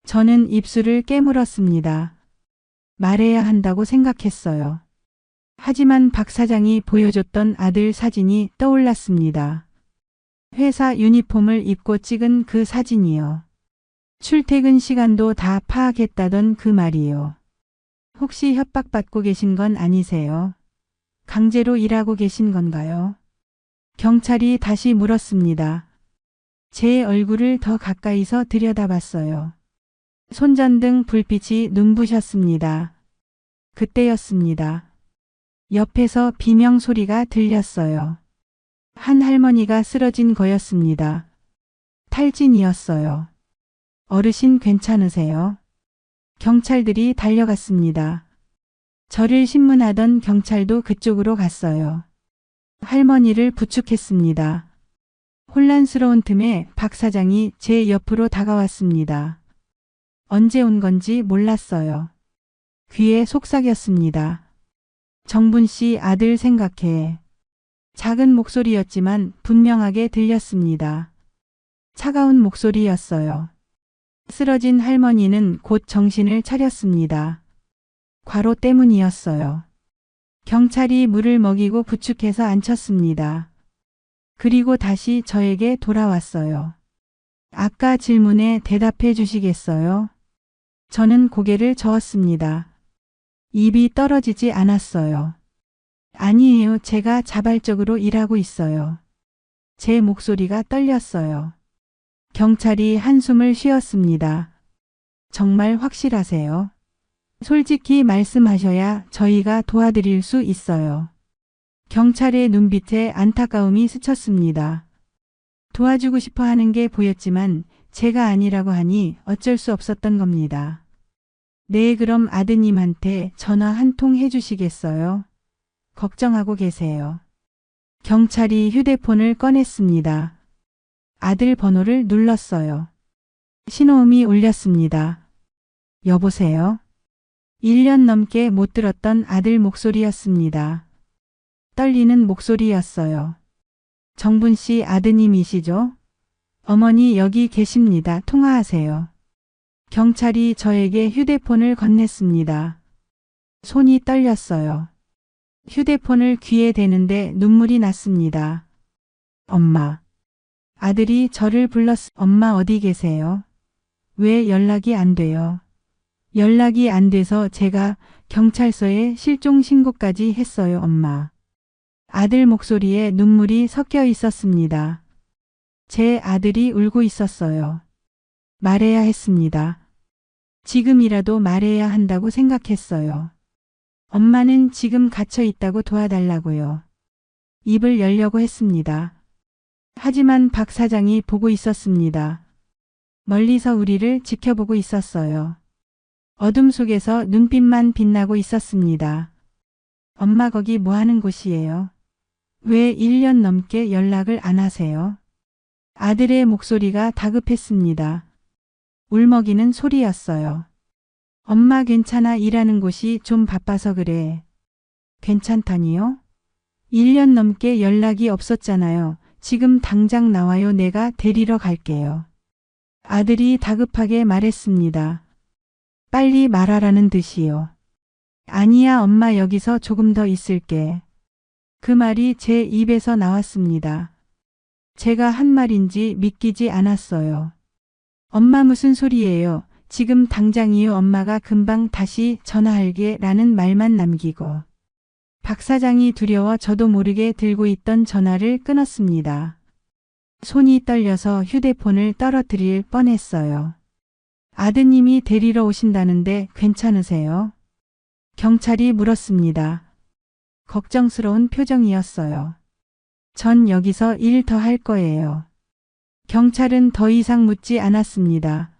저는 입술을 깨물었습니다. 말해야 한다고 생각했어요. 하지만 박 사장이 보여줬던 아들 사진이 떠올랐습니다. 회사 유니폼을 입고 찍은 그 사진이요. 출퇴근 시간도 다 파악했다던 그 말이요. 혹시 협박받고 계신 건 아니세요? 강제로 일하고 계신 건가요? 경찰이 다시 물었습니다. 제 얼굴을 더 가까이서 들여다봤어요. 손전등 불빛이 눈부셨습니다. 그때였습니다. 옆에서 비명 소리가 들렸어요. 한 할머니가 쓰러진 거였습니다. 탈진이었어요. 어르신 괜찮으세요? 경찰들이 달려갔습니다. 저를 신문하던 경찰도 그쪽으로 갔어요. 할머니를 부축했습니다. 혼란스러운 틈에 박 사장이 제 옆으로 다가왔습니다. 언제 온 건지 몰랐어요. 귀에 속삭였습니다. 정분 씨 아들 생각해. 작은 목소리였지만 분명하게 들렸습니다. 차가운 목소리였어요. 쓰러진 할머니는 곧 정신을 차렸습니다. 과로 때문이었어요. 경찰이 물을 먹이고 부축해서 앉혔습니다. 그리고 다시 저에게 돌아왔어요. 아까 질문에 대답해 주시겠어요? 저는 고개를 저었습니다. 입이 떨어지지 않았어요. 아니에요. 제가 자발적으로 일하고 있어요. 제 목소리가 떨렸어요. 경찰이 한숨을 쉬었습니다. 정말 확실하세요? 솔직히 말씀하셔야 저희가 도와드릴 수 있어요. 경찰의 눈빛에 안타까움이 스쳤습니다. 도와주고 싶어 하는 게 보였지만 제가 아니라고 하니 어쩔 수 없었던 겁니다. 네, 그럼 아드님한테 전화 한 통 해주시겠어요? 걱정하고 계세요. 경찰이 휴대폰을 꺼냈습니다. 아들 번호를 눌렀어요. 신호음이 울렸습니다. 여보세요? 1년 넘게 못 들었던 아들 목소리였습니다. 떨리는 목소리였어요. 정분 씨 아드님이시죠? 어머니 여기 계십니다. 통화하세요. 경찰이 저에게 휴대폰을 건넸습니다. 손이 떨렸어요. 휴대폰을 귀에 대는데 눈물이 났습니다. 엄마. 아들이 저를 엄마 어디 계세요? 왜 연락이 안 돼요? 연락이 안 돼서 제가 경찰서에 실종 신고까지 했어요, 엄마. 아들 목소리에 눈물이 섞여 있었습니다. 제 아들이 울고 있었어요. 말해야 했습니다. 지금이라도 말해야 한다고 생각했어요. 엄마는 지금 갇혀 있다고 도와달라고요. 입을 열려고 했습니다. 하지만 박 사장이 보고 있었습니다. 멀리서 우리를 지켜보고 있었어요. 어둠 속에서 눈빛만 빛나고 있었습니다. 엄마 거기 뭐 하는 곳이에요? 왜 1년 넘게 연락을 안 하세요? 아들의 목소리가 다급했습니다. 울먹이는 소리였어요. 엄마 괜찮아, 일하는 곳이 좀 바빠서 그래. 괜찮다니요? 1년 넘게 연락이 없었잖아요. 지금 당장 나와요. 내가 데리러 갈게요. 아들이 다급하게 말했습니다. 빨리 말하라는 듯이요. 아니야, 엄마 여기서 조금 더 있을게. 그 말이 제 입에서 나왔습니다. 제가 한 말인지 믿기지 않았어요. 엄마 무슨 소리예요? 지금 당장이요. 엄마가 금방 다시 전화할게 라는 말만 남기고 박 사장이 두려워 저도 모르게 들고 있던 전화를 끊었습니다. 손이 떨려서 휴대폰을 떨어뜨릴 뻔했어요. 아드님이 데리러 오신다는데 괜찮으세요? 경찰이 물었습니다. 걱정스러운 표정이었어요. 전 여기서 일 더 할 거예요. 경찰은 더 이상 묻지 않았습니다.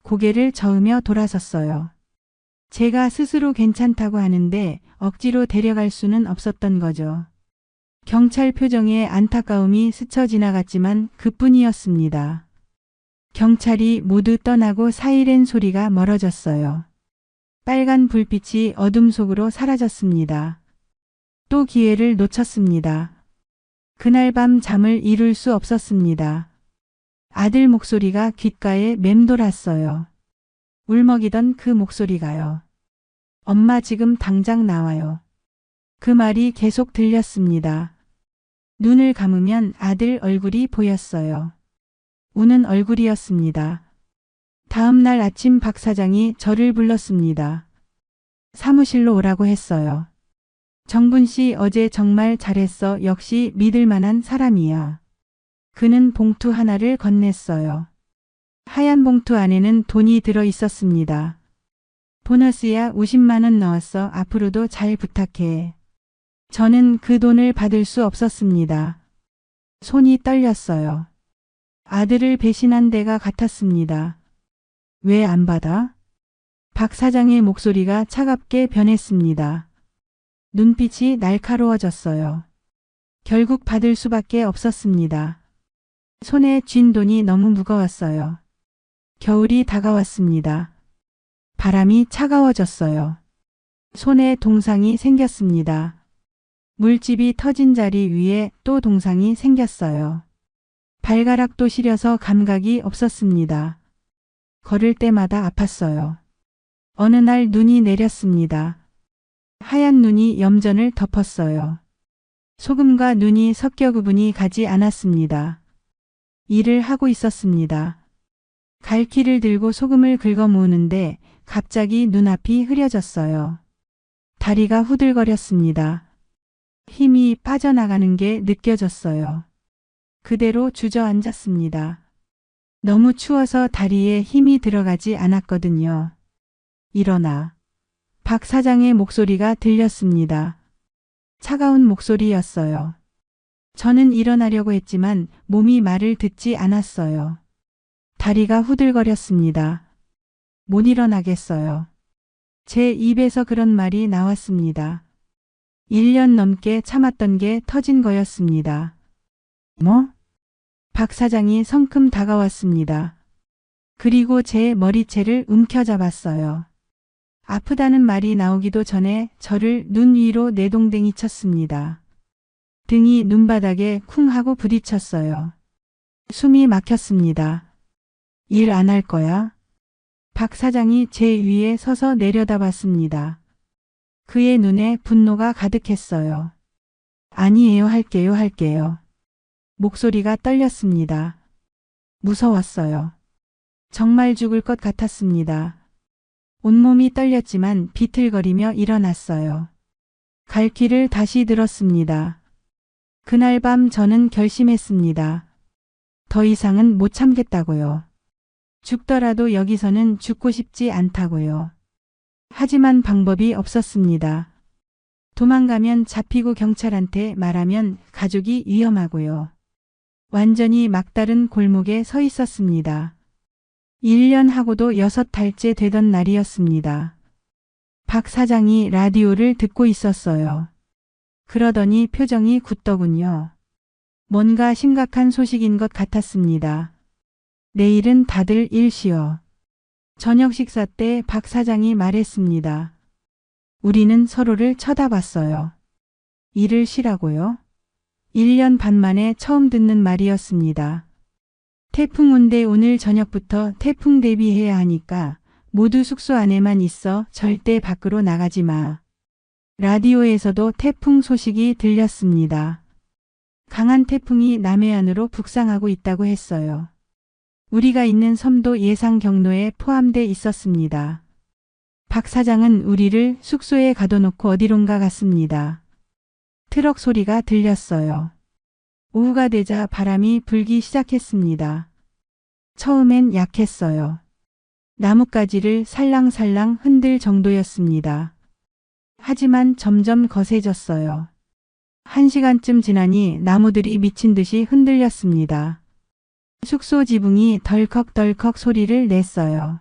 고개를 저으며 돌아섰어요. 제가 스스로 괜찮다고 하는데 억지로 데려갈 수는 없었던 거죠. 경찰 표정에 안타까움이 스쳐 지나갔지만 그뿐이었습니다. 경찰이 모두 떠나고 사이렌 소리가 멀어졌어요. 빨간 불빛이 어둠 속으로 사라졌습니다. 또 기회를 놓쳤습니다. 그날 밤 잠을 이룰 수 없었습니다. 아들 목소리가 귓가에 맴돌았어요. 울먹이던 그 목소리가요. 엄마 지금 당장 나와요. 그 말이 계속 들렸습니다. 눈을 감으면 아들 얼굴이 보였어요. 우는 얼굴이었습니다. 다음 날 아침 박 사장이 저를 불렀습니다. 사무실로 오라고 했어요. 정분 씨 어제 정말 잘했어. 역시 믿을 만한 사람이야. 그는 봉투 하나를 건넸어요. 하얀 봉투 안에는 돈이 들어 있었습니다. 보너스야 50만 원 넣었어. 앞으로도 잘 부탁해. 저는 그 돈을 받을 수 없었습니다. 손이 떨렸어요. 아들을 배신한 데가 같았습니다. 왜 안 받아? 박 사장의 목소리가 차갑게 변했습니다. 눈빛이 날카로워졌어요. 결국 받을 수밖에 없었습니다. 손에 쥔 돈이 너무 무거웠어요. 겨울이 다가왔습니다. 바람이 차가워졌어요. 손에 동상이 생겼습니다. 물집이 터진 자리 위에 또 동상이 생겼어요. 발가락도 시려서 감각이 없었습니다. 걸을 때마다 아팠어요. 어느 날 눈이 내렸습니다. 하얀 눈이 염전을 덮었어요. 소금과 눈이 섞여 구분이 가지 않았습니다. 일을 하고 있었습니다. 갈퀴를 들고 소금을 긁어 모으는데 갑자기 눈앞이 흐려졌어요. 다리가 후들거렸습니다. 힘이 빠져나가는 게 느껴졌어요. 그대로 주저앉았습니다. 너무 추워서 다리에 힘이 들어가지 않았거든요. 일어나. 박 사장의 목소리가 들렸습니다. 차가운 목소리였어요. 저는 일어나려고 했지만 몸이 말을 듣지 않았어요. 다리가 후들거렸습니다. 못 일어나겠어요. 제 입에서 그런 말이 나왔습니다. 1년 넘게 참았던 게 터진 거였습니다. 뭐? 박 사장이 성큼 다가왔습니다. 그리고 제 머리채를 움켜잡았어요. 아프다는 말이 나오기도 전에 저를 눈 위로 내동댕이 쳤습니다. 등이 눈바닥에 쿵 하고 부딪혔어요. 숨이 막혔습니다. 일 안 할 거야? 박 사장이 제 위에 서서 내려다봤습니다. 그의 눈에 분노가 가득했어요. 아니에요, 할게요. 목소리가 떨렸습니다. 무서웠어요. 정말 죽을 것 같았습니다. 온몸이 떨렸지만 비틀거리며 일어났어요. 갈 길을 다시 들었습니다. 그날 밤 저는 결심했습니다. 더 이상은 못 참겠다고요. 죽더라도 여기서는 죽고 싶지 않다고요. 하지만 방법이 없었습니다. 도망가면 잡히고 경찰한테 말하면 가족이 위험하고요. 완전히 막다른 골목에 서 있었습니다. 1년 하고도 6달째 되던 날이었습니다. 박 사장이 라디오를 듣고 있었어요. 그러더니 표정이 굳더군요. 뭔가 심각한 소식인 것 같았습니다. 내일은 다들 일 쉬어. 저녁 식사 때 박 사장이 말했습니다. 우리는 서로를 쳐다봤어요. 일을 쉬라고요? 1년 반 만에 처음 듣는 말이었습니다. 태풍 온대 오늘 저녁부터 태풍 대비해야 하니까 모두 숙소 안에만 있어 절대 밖으로 나가지 마. 라디오에서도 태풍 소식이 들렸습니다. 강한 태풍이 남해안으로 북상하고 있다고 했어요. 우리가 있는 섬도 예상 경로에 포함돼 있었습니다. 박 사장은 우리를 숙소에 가둬놓고 어디론가 갔습니다. 트럭 소리가 들렸어요. 오후가 되자 바람이 불기 시작했습니다. 처음엔 약했어요. 나뭇가지를 살랑살랑 흔들 정도였습니다. 하지만 점점 거세졌어요. 1시간쯤 지나니 나무들이 미친 듯이 흔들렸습니다. 숙소 지붕이 덜컥덜컥 소리를 냈어요.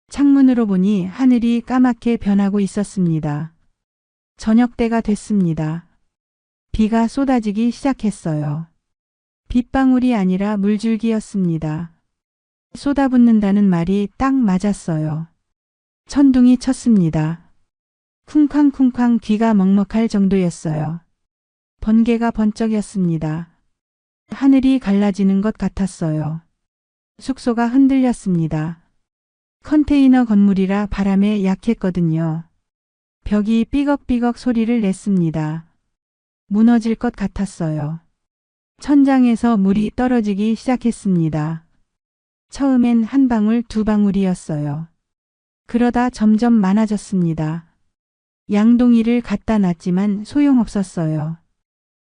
창문으로 보니 하늘이 까맣게 변하고 있었습니다. 저녁 때가 됐습니다. 비가 쏟아지기 시작했어요. 빗방울이 아니라 물줄기였습니다. 쏟아붓는다는 말이 딱 맞았어요. 천둥이 쳤습니다. 쿵쾅쿵쾅 귀가 먹먹할 정도였어요. 번개가 번쩍였습니다. 하늘이 갈라지는 것 같았어요. 숙소가 흔들렸습니다. 컨테이너 건물이라 바람에 약했거든요. 벽이 삐걱삐걱 소리를 냈습니다. 무너질 것 같았어요. 천장에서 물이 떨어지기 시작했습니다. 처음엔 한 방울, 두 방울이었어요. 그러다 점점 많아졌습니다. 양동이를 갖다 놨지만 소용없었어요.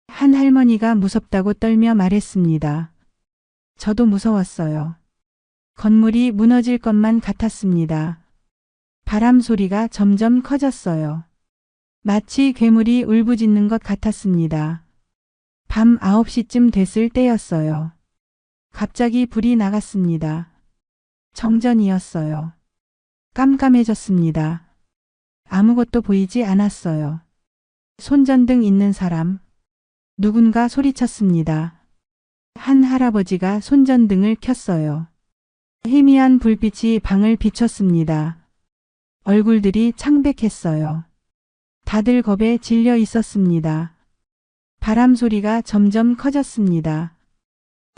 한 할머니가 무섭다고 떨며 말했습니다. 저도 무서웠어요. 건물이 무너질 것만 같았습니다. 바람 소리가 점점 커졌어요. 마치 괴물이 울부짖는 것 같았습니다. 밤 9시쯤 됐을 때였어요. 갑자기 불이 나갔습니다. 정전이었어요. 깜깜해졌습니다. 아무것도 보이지 않았어요. 손전등 있는 사람. 누군가 소리쳤습니다. 한 할아버지가 손전등을 켰어요. 희미한 불빛이 방을 비췄습니다. 얼굴들이 창백했어요. 다들 겁에 질려 있었습니다. 바람 소리가 점점 커졌습니다.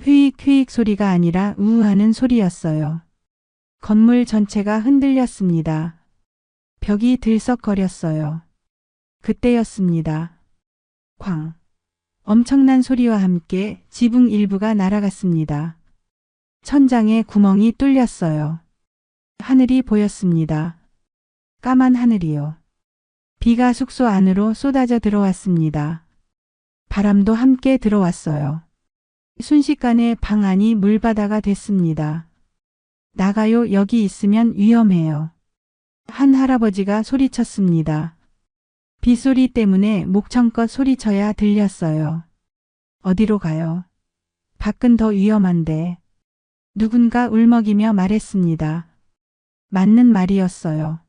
휘익휘익 소리가 아니라 우우하는 소리였어요. 건물 전체가 흔들렸습니다. 벽이 들썩거렸어요. 그때였습니다. 쾅. 엄청난 소리와 함께 지붕 일부가 날아갔습니다. 천장에 구멍이 뚫렸어요. 하늘이 보였습니다. 까만 하늘이요. 비가 숙소 안으로 쏟아져 들어왔습니다. 바람도 함께 들어왔어요. 순식간에 방 안이 물바다가 됐습니다. 나가요, 여기 있으면 위험해요. 한 할아버지가 소리쳤습니다. 빗소리 때문에 목청껏 소리쳐야 들렸어요. 어디로 가요? 밖은 더 위험한데. 누군가 울먹이며 말했습니다. 맞는 말이었어요.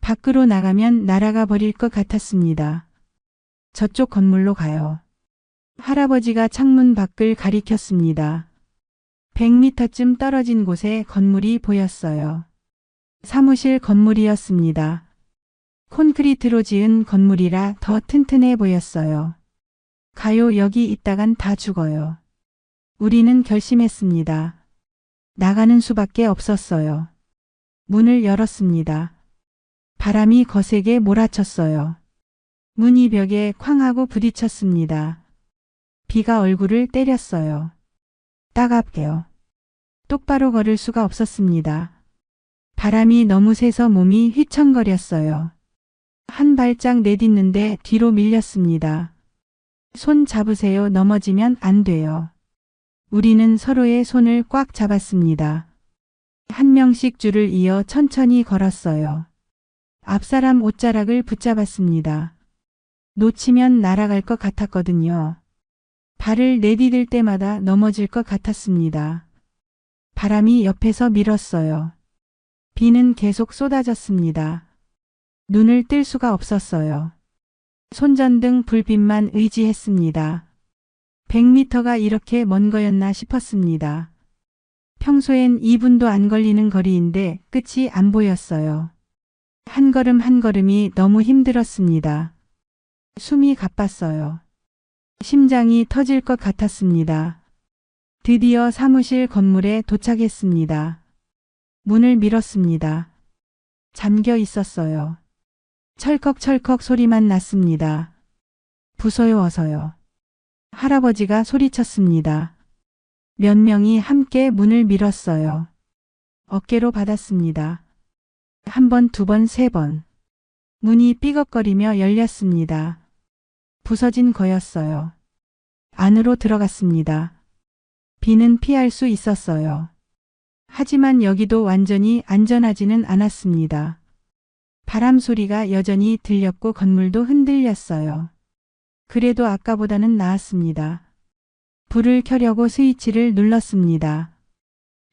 밖으로 나가면 날아가 버릴 것 같았습니다. 저쪽 건물로 가요. 할아버지가 창문 밖을 가리켰습니다. 100m쯤 떨어진 곳에 건물이 보였어요. 사무실 건물이었습니다. 콘크리트로 지은 건물이라 더 튼튼해 보였어요. 가요, 여기 있다간 다 죽어요. 우리는 결심했습니다. 나가는 수밖에 없었어요. 문을 열었습니다. 바람이 거세게 몰아쳤어요. 문이 벽에 쾅 하고 부딪혔습니다. 비가 얼굴을 때렸어요. 따갑게요. 똑바로 걸을 수가 없었습니다. 바람이 너무 세서 몸이 휘청거렸어요. 한 발짝 내딛는데 뒤로 밀렸습니다. 손 잡으세요. 넘어지면 안 돼요. 우리는 서로의 손을 꽉 잡았습니다. 한 명씩 줄을 이어 천천히 걸었어요. 앞사람 옷자락을 붙잡았습니다. 놓치면 날아갈 것 같았거든요. 발을 내디딜 때마다 넘어질 것 같았습니다. 바람이 옆에서 밀었어요. 비는 계속 쏟아졌습니다. 눈을 뜰 수가 없었어요. 손전등 불빛만 의지했습니다. 100m가 이렇게 먼 거였나 싶었습니다. 평소엔 2분도 안 걸리는 거리인데 끝이 안 보였어요. 한 걸음 한 걸음이 너무 힘들었습니다. 숨이 가빴어요. 심장이 터질 것 같았습니다. 드디어 사무실 건물에 도착했습니다. 문을 밀었습니다. 잠겨 있었어요. 철컥철컥 소리만 났습니다. 부서요, 어서요. 할아버지가 소리쳤습니다. 몇 명이 함께 문을 밀었어요. 어깨로 받았습니다. 한 번, 두 번, 세 번. 문이 삐걱거리며 열렸습니다. 부서진 거였어요. 안으로 들어갔습니다. 비는 피할 수 있었어요. 하지만 여기도 완전히 안전하지는 않았습니다. 바람 소리가 여전히 들렸고 건물도 흔들렸어요. 그래도 아까보다는 나았습니다. 불을 켜려고 스위치를 눌렀습니다.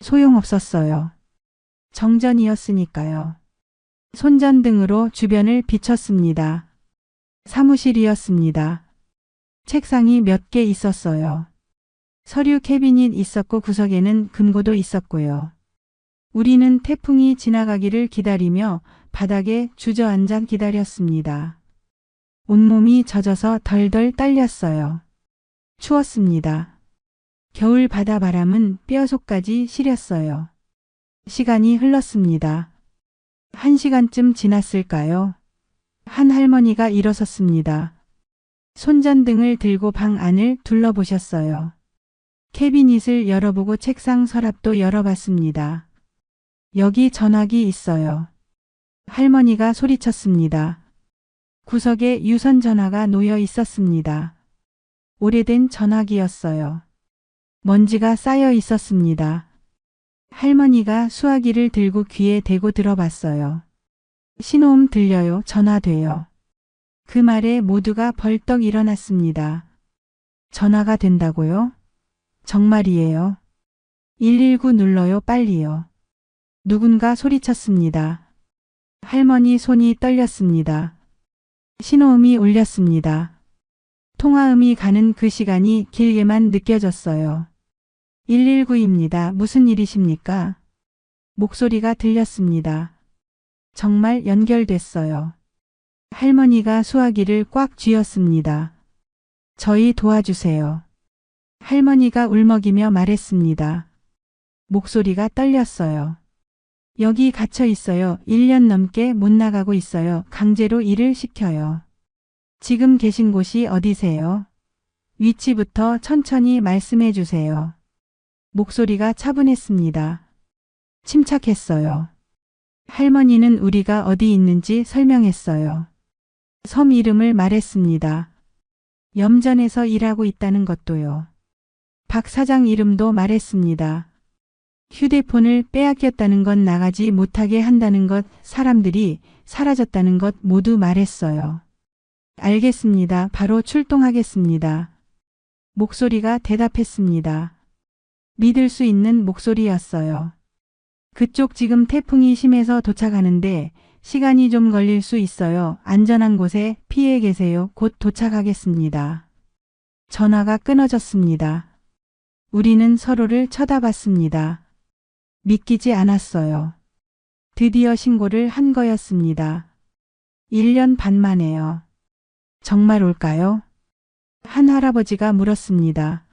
소용없었어요. 정전이었으니까요. 손전등으로 주변을 비췄습니다. 사무실이었습니다. 책상이 몇 개 있었어요. 서류 캐비닛 있었고 구석에는 금고도 있었고요. 우리는 태풍이 지나가기를 기다리며 바닥에 주저앉아 기다렸습니다. 온몸이 젖어서 덜덜 떨렸어요. 추웠습니다. 겨울 바다 바람은 뼈속까지 시렸어요. 시간이 흘렀습니다. 1시간쯤 지났을까요? 한 할머니가 일어섰습니다. 손전등을 들고 방 안을 둘러보셨어요. 캐비닛을 열어보고 책상 서랍도 열어봤습니다. 여기 전화기 있어요. 할머니가 소리쳤습니다. 구석에 유선 전화가 놓여 있었습니다. 오래된 전화기였어요. 먼지가 쌓여 있었습니다. 할머니가 수화기를 들고 귀에 대고 들어봤어요. 신호음 들려요. 전화 돼요. 그 말에 모두가 벌떡 일어났습니다. 전화가 된다고요? 정말이에요. 119 눌러요. 빨리요. 누군가 소리쳤습니다. 할머니 손이 떨렸습니다. 신호음이 울렸습니다. 통화음이 가는 그 시간이 길게만 느껴졌어요. 119입니다. 무슨 일이십니까? 목소리가 들렸습니다. 정말 연결됐어요. 할머니가 수화기를 꽉 쥐었습니다. 저희 도와주세요. 할머니가 울먹이며 말했습니다. 목소리가 떨렸어요. 여기 갇혀 있어요. 1년 넘게 못 나가고 있어요. 강제로 일을 시켜요. 지금 계신 곳이 어디세요? 위치부터 천천히 말씀해 주세요. 목소리가 차분했습니다. 침착했어요. 할머니는 우리가 어디 있는지 설명했어요. 섬 이름을 말했습니다. 염전에서 일하고 있다는 것도요. 박 사장 이름도 말했습니다. 휴대폰을 빼앗겼다는 것, 나가지 못하게 한다는 것, 사람들이 사라졌다는 것 모두 말했어요. 알겠습니다. 바로 출동하겠습니다. 목소리가 대답했습니다. 믿을 수 있는 목소리였어요. 그쪽 지금 태풍이 심해서 도착하는데 시간이 좀 걸릴 수 있어요. 안전한 곳에 피해 계세요. 곧 도착하겠습니다. 전화가 끊어졌습니다. 우리는 서로를 쳐다봤습니다. 믿기지 않았어요. 드디어 신고를 한 거였습니다. 1년 반 만에요. 정말 올까요? 한 할아버지가 물었습니다.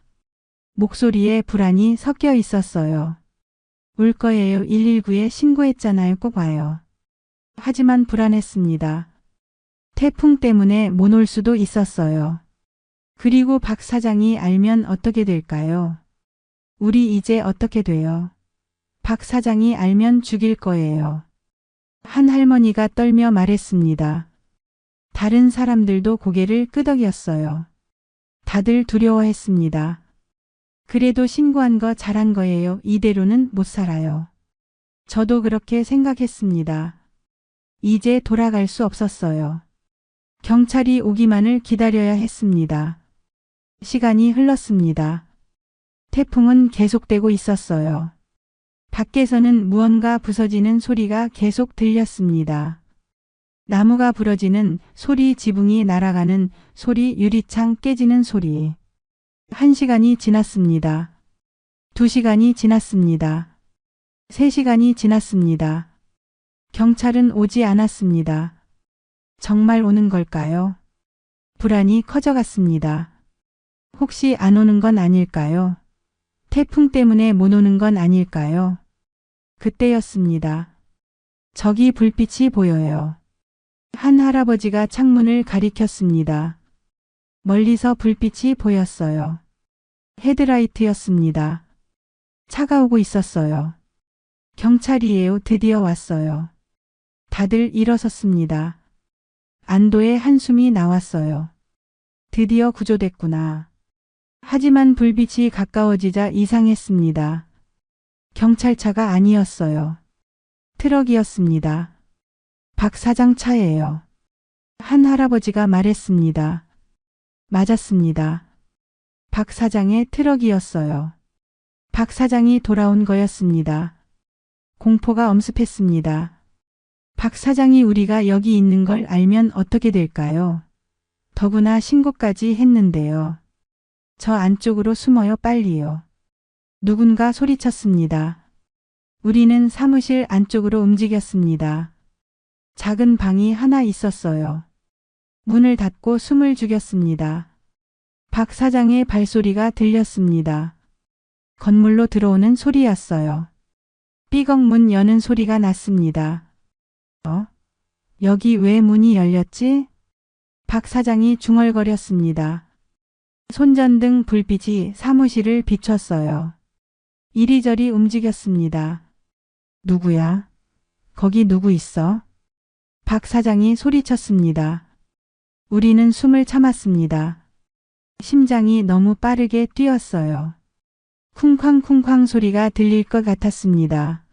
목소리에 불안이 섞여 있었어요. 올 거예요. 119에 신고했잖아요. 꼭 와요. 하지만 불안했습니다. 태풍 때문에 못 올 수도 있었어요. 그리고 박 사장이 알면 어떻게 될까요? 우리 이제 어떻게 돼요? 박 사장이 알면 죽일 거예요. 한 할머니가 떨며 말했습니다. 다른 사람들도 고개를 끄덕였어요. 다들 두려워했습니다. 그래도 신고한 거 잘한 거예요. 이대로는 못 살아요. 저도 그렇게 생각했습니다. 이제 돌아갈 수 없었어요. 경찰이 오기만을 기다려야 했습니다. 시간이 흘렀습니다. 태풍은 계속되고 있었어요. 밖에서는 무언가 부서지는 소리가 계속 들렸습니다. 나무가 부러지는 소리, 지붕이 날아가는 소리, 유리창 깨지는 소리. 1시간이 지났습니다. 2시간이 지났습니다. 3시간이 지났습니다. 경찰은 오지 않았습니다. 정말 오는 걸까요? 불안이 커져갔습니다. 혹시 안 오는 건 아닐까요? 태풍 때문에 못 오는 건 아닐까요? 그때였습니다. 저기 불빛이 보여요. 한 할아버지가 창문을 가리켰습니다. 멀리서 불빛이 보였어요. 헤드라이트였습니다. 차가 오고 있었어요. 경찰이에요. 드디어 왔어요. 다들 일어섰습니다. 안도의 한숨이 나왔어요. 드디어 구조됐구나. 하지만 불빛이 가까워지자 이상했습니다. 경찰차가 아니었어요. 트럭이었습니다. 박 사장 차예요. 한 할아버지가 말했습니다. 맞았습니다. 박 사장의 트럭이었어요. 박 사장이 돌아온 거였습니다. 공포가 엄습했습니다. 박 사장이 우리가 여기 있는 걸 알면 어떻게 될까요? 더구나 신고까지 했는데요. 저 안쪽으로 숨어요. 빨리요. 누군가 소리쳤습니다. 우리는 사무실 안쪽으로 움직였습니다. 작은 방이 하나 있었어요. 문을 닫고 숨을 죽였습니다. 박 사장의 발소리가 들렸습니다. 건물로 들어오는 소리였어요. 삐걱 문 여는 소리가 났습니다. 여기 왜 문이 열렸지? 박 사장이 중얼거렸습니다. 손전등 불빛이 사무실을 비췄어요. 이리저리 움직였습니다. 누구야? 거기 누구 있어? 박 사장이 소리쳤습니다. 우리는 숨을 참았습니다. 심장이 너무 빠르게 뛰었어요. 쿵쾅쿵쾅 소리가 들릴 것 같았습니다.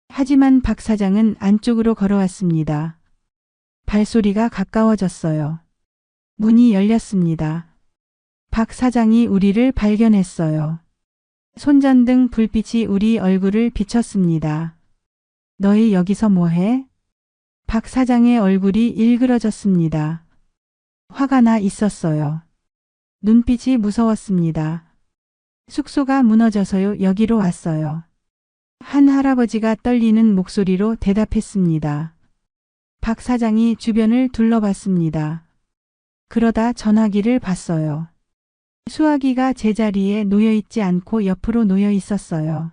하지만 박 사장은 안쪽으로 걸어왔습니다. 발소리가 가까워졌어요. 문이 열렸습니다. 박 사장이 우리를 발견했어요. 손전등 불빛이 우리 얼굴을 비췄습니다. 너희 여기서 뭐해? 박 사장의 얼굴이 일그러졌습니다. 화가 나 있었어요. 눈빛이 무서웠습니다. 숙소가 무너져서요. 여기로 왔어요. 한 할아버지가 떨리는 목소리로 대답했습니다. 박 사장이 주변을 둘러봤습니다. 그러다 전화기를 봤어요. 수화기가 제자리에 놓여있지 않고 옆으로 놓여 있었어요.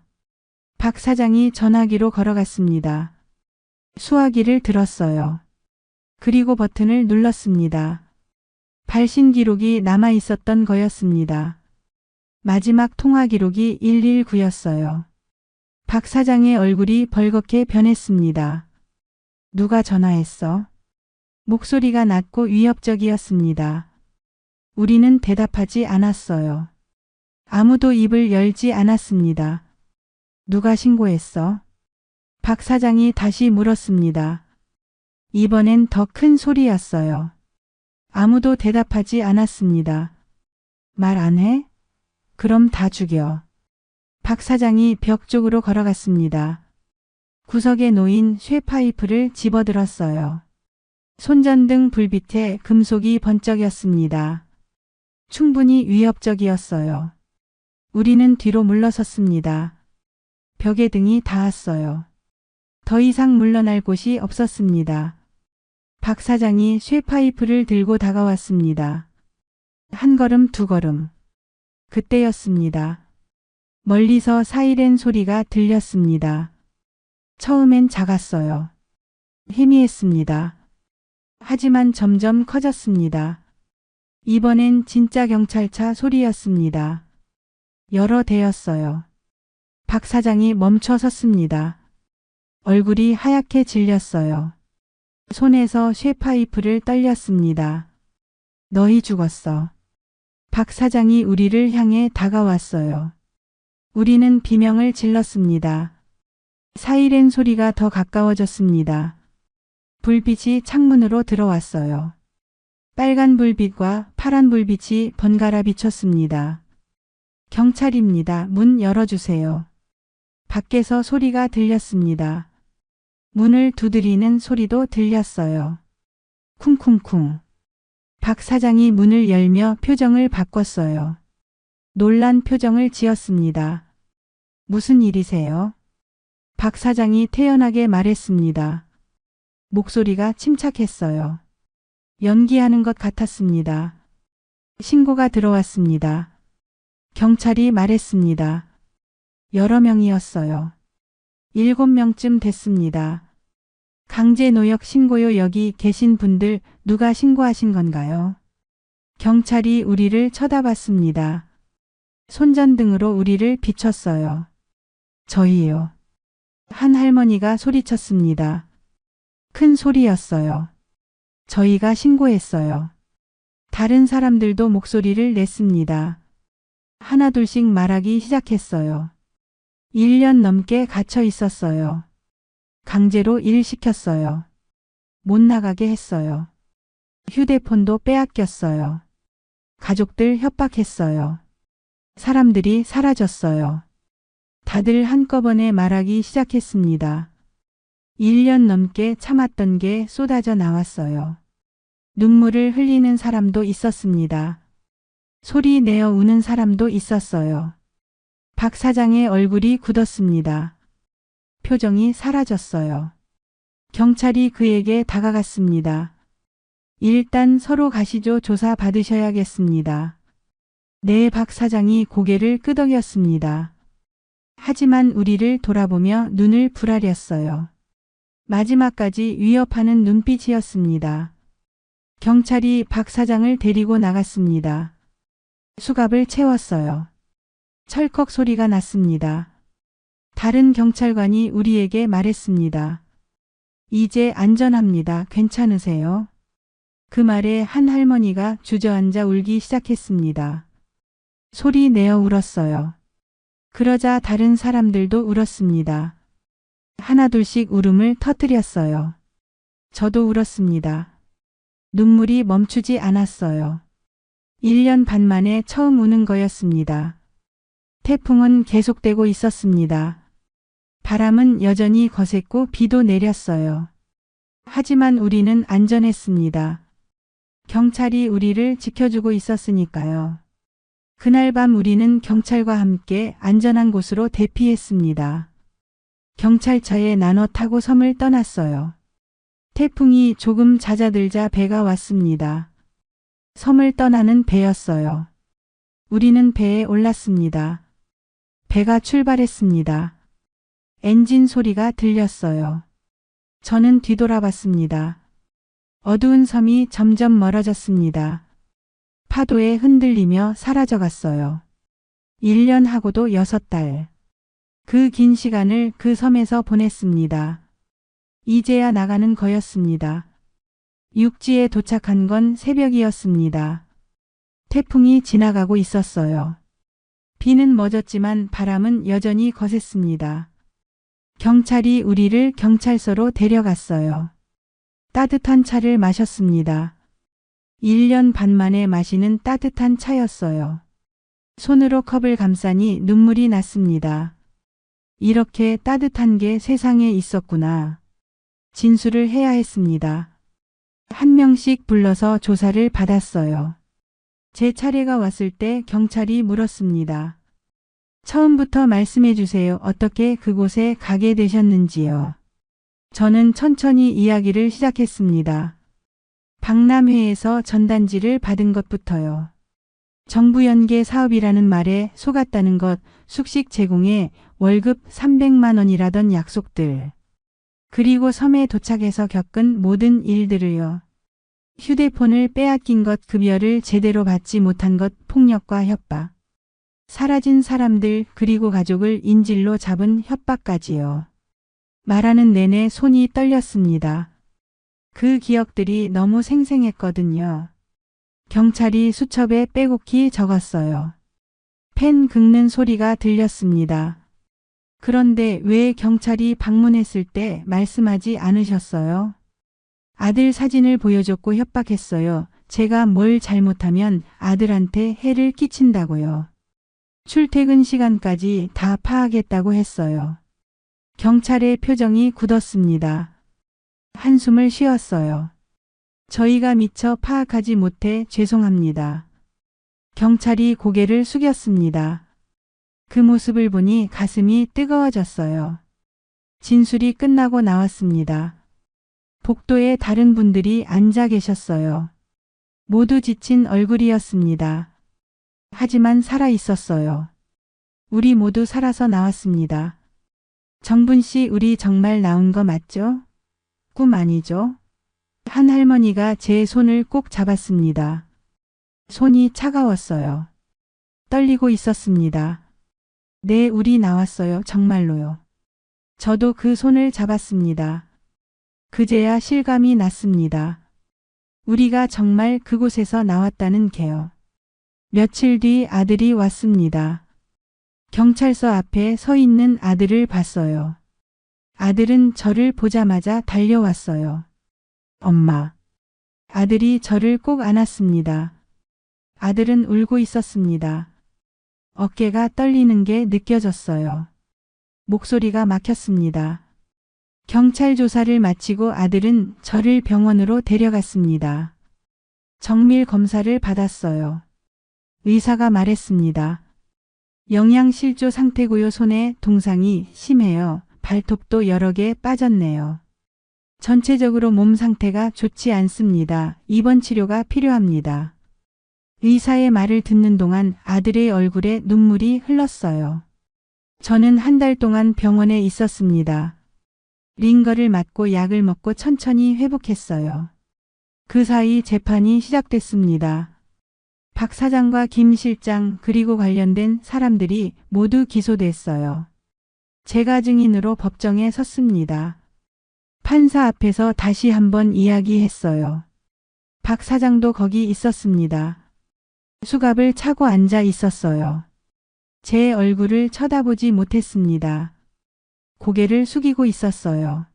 박 사장이 전화기로 걸어갔습니다. 수화기를 들었어요. 그리고 버튼을 눌렀습니다. 발신 기록이 남아 있었던 거였습니다. 마지막 통화 기록이 119였어요. 박 사장의 얼굴이 벌겋게 변했습니다. 누가 전화했어? 목소리가 낮고 위협적이었습니다. 우리는 대답하지 않았어요. 아무도 입을 열지 않았습니다. 누가 신고했어? 박 사장이 다시 물었습니다. 이번엔 더 큰 소리였어요. 아무도 대답하지 않았습니다. 말 안 해? 그럼 다 죽여. 박 사장이 벽 쪽으로 걸어갔습니다. 구석에 놓인 쇠파이프를 집어들었어요. 손전등 불빛에 금속이 번쩍였습니다. 충분히 위협적이었어요. 우리는 뒤로 물러섰습니다. 벽에 등이 닿았어요. 더 이상 물러날 곳이 없었습니다. 박 사장이 쇠파이프를 들고 다가왔습니다. 한 걸음 두 걸음. 그때였습니다. 멀리서 사이렌 소리가 들렸습니다. 처음엔 작았어요. 희미했습니다. 하지만 점점 커졌습니다. 이번엔 진짜 경찰차 소리였습니다. 여러 대였어요. 박 사장이 멈춰 섰습니다. 얼굴이 하얗게 질렸어요. 손에서 쇠파이프를 떨렸습니다. 너희 죽었어. 박 사장이 우리를 향해 다가왔어요. 우리는 비명을 질렀습니다. 사이렌 소리가 더 가까워졌습니다. 불빛이 창문으로 들어왔어요. 빨간 불빛과 파란 불빛이 번갈아 비쳤습니다. 경찰입니다. 문 열어주세요. 밖에서 소리가 들렸습니다. 문을 두드리는 소리도 들렸어요. 쿵쿵쿵. 박 사장이 문을 열며 표정을 바꿨어요. 놀란 표정을 지었습니다. 무슨 일이세요? 박 사장이 태연하게 말했습니다. 목소리가 침착했어요. 연기하는 것 같았습니다. 신고가 들어왔습니다. 경찰이 말했습니다. 여러 명이었어요. 7명쯤 됐습니다. 강제노역 신고요. 여기 계신 분들 누가 신고하신 건가요? 경찰이 우리를 쳐다봤습니다. 손전등으로 우리를 비췄어요. 저희요. 한 할머니가 소리쳤습니다. 큰 소리였어요. 저희가 신고했어요. 다른 사람들도 목소리를 냈습니다. 하나둘씩 말하기 시작했어요. 1년 넘게 갇혀 있었어요. 강제로 일 시켰어요. 못 나가게 했어요. 휴대폰도 빼앗겼어요. 가족들 협박했어요. 사람들이 사라졌어요. 다들 한꺼번에 말하기 시작했습니다. 1년 넘게 참았던 게 쏟아져 나왔어요. 눈물을 흘리는 사람도 있었습니다. 소리 내어 우는 사람도 있었어요. 박 사장의 얼굴이 굳었습니다. 표정이 사라졌어요. 경찰이 그에게 다가갔습니다. 일단 서로 가시죠. 조사 받으셔야겠습니다. 네, 박 사장이 고개를 끄덕였습니다. 하지만 우리를 돌아보며 눈을 부라렸어요. 마지막까지 위협하는 눈빛이었습니다. 경찰이 박 사장을 데리고 나갔습니다. 수갑을 채웠어요. 철컥 소리가 났습니다. 다른 경찰관이 우리에게 말했습니다. 이제 안전합니다. 괜찮으세요? 그 말에 한 할머니가 주저앉아 울기 시작했습니다. 소리 내어 울었어요. 그러자 다른 사람들도 울었습니다. 하나둘씩 울음을 터뜨렸어요. 저도 울었습니다. 눈물이 멈추지 않았어요. 1년 반 만에 처음 우는 거였습니다. 태풍은 계속되고 있었습니다. 바람은 여전히 거셌고 비도 내렸어요. 하지만 우리는 안전했습니다. 경찰이 우리를 지켜주고 있었으니까요. 그날 밤 우리는 경찰과 함께 안전한 곳으로 대피했습니다. 경찰차에 나눠 타고 섬을 떠났어요. 태풍이 조금 잦아들자 배가 왔습니다. 섬을 떠나는 배였어요. 우리는 배에 올랐습니다. 배가 출발했습니다. 엔진 소리가 들렸어요. 저는 뒤돌아봤습니다. 어두운 섬이 점점 멀어졌습니다. 파도에 흔들리며 사라져갔어요. 1년 하고도 6달. 그 긴 시간을 그 섬에서 보냈습니다. 이제야 나가는 거였습니다. 육지에 도착한 건 새벽이었습니다. 태풍이 지나가고 있었어요. 비는 멎었지만 바람은 여전히 거셌습니다. 경찰이 우리를 경찰서로 데려갔어요. 따뜻한 차를 마셨습니다. 1년 반 만에 마시는 따뜻한 차였어요. 손으로 컵을 감싸니 눈물이 났습니다. 이렇게 따뜻한 게 세상에 있었구나. 진술을 해야 했습니다. 한 명씩 불러서 조사를 받았어요. 제 차례가 왔을 때 경찰이 물었습니다. 처음부터 말씀해 주세요. 어떻게 그곳에 가게 되셨는지요. 저는 천천히 이야기를 시작했습니다. 박람회에서 전단지를 받은 것부터요. 정부 연계 사업이라는 말에 속았다는 것, 숙식 제공에 월급 300만 원이라던 약속들. 그리고 섬에 도착해서 겪은 모든 일들을요. 휴대폰을 빼앗긴 것, 급여를 제대로 받지 못한 것, 폭력과 협박. 사라진 사람들, 그리고 가족을 인질로 잡은 협박까지요. 말하는 내내 손이 떨렸습니다. 그 기억들이 너무 생생했거든요. 경찰이 수첩에 빼곡히 적었어요. 펜 긁는 소리가 들렸습니다. 그런데 왜 경찰이 방문했을 때 말씀하지 않으셨어요? 아들 사진을 보여줬고 협박했어요. 제가 뭘 잘못하면 아들한테 해를 끼친다고요. 출퇴근 시간까지 다 파악했다고 했어요. 경찰의 표정이 굳었습니다. 한숨을 쉬었어요. 저희가 미처 파악하지 못해 죄송합니다. 경찰이 고개를 숙였습니다. 그 모습을 보니 가슴이 뜨거워졌어요. 진술이 끝나고 나왔습니다. 복도에 다른 분들이 앉아 계셨어요. 모두 지친 얼굴이었습니다. 하지만 살아 있었어요. 우리 모두 살아서 나왔습니다. 정분 씨, 우리 정말 나온 거 맞죠? 꿈 아니죠? 한 할머니가 제 손을 꼭 잡았습니다. 손이 차가웠어요. 떨리고 있었습니다. 네, 우리 나왔어요. 정말로요. 저도 그 손을 잡았습니다. 그제야 실감이 났습니다. 우리가 정말 그곳에서 나왔다는 게요. 며칠 뒤 아들이 왔습니다. 경찰서 앞에 서 있는 아들을 봤어요. 아들은 저를 보자마자 달려왔어요. 엄마. 아들이 저를 꼭 안았습니다. 아들은 울고 있었습니다. 어깨가 떨리는 게 느껴졌어요. 목소리가 막혔습니다. 경찰 조사를 마치고 아들은 저를 병원으로 데려갔습니다. 정밀 검사를 받았어요. 의사가 말했습니다. 영양실조 상태고요. 손에 동상이 심해요. 발톱도 여러 개 빠졌네요. 전체적으로 몸 상태가 좋지 않습니다. 입원 치료가 필요합니다. 의사의 말을 듣는 동안 아들의 얼굴에 눈물이 흘렀어요. 저는 한 달 동안 병원에 있었습니다. 링거를 맞고 약을 먹고 천천히 회복했어요. 그 사이 재판이 시작됐습니다. 박 사장과 김 실장 그리고 관련된 사람들이 모두 기소됐어요. 제가 증인으로 법정에 섰습니다. 판사 앞에서 다시 한번 이야기했어요. 박 사장도 거기 있었습니다. 수갑을 차고 앉아 있었어요. 제 얼굴을 쳐다보지 못했습니다. 고개를 숙이고 있었어요.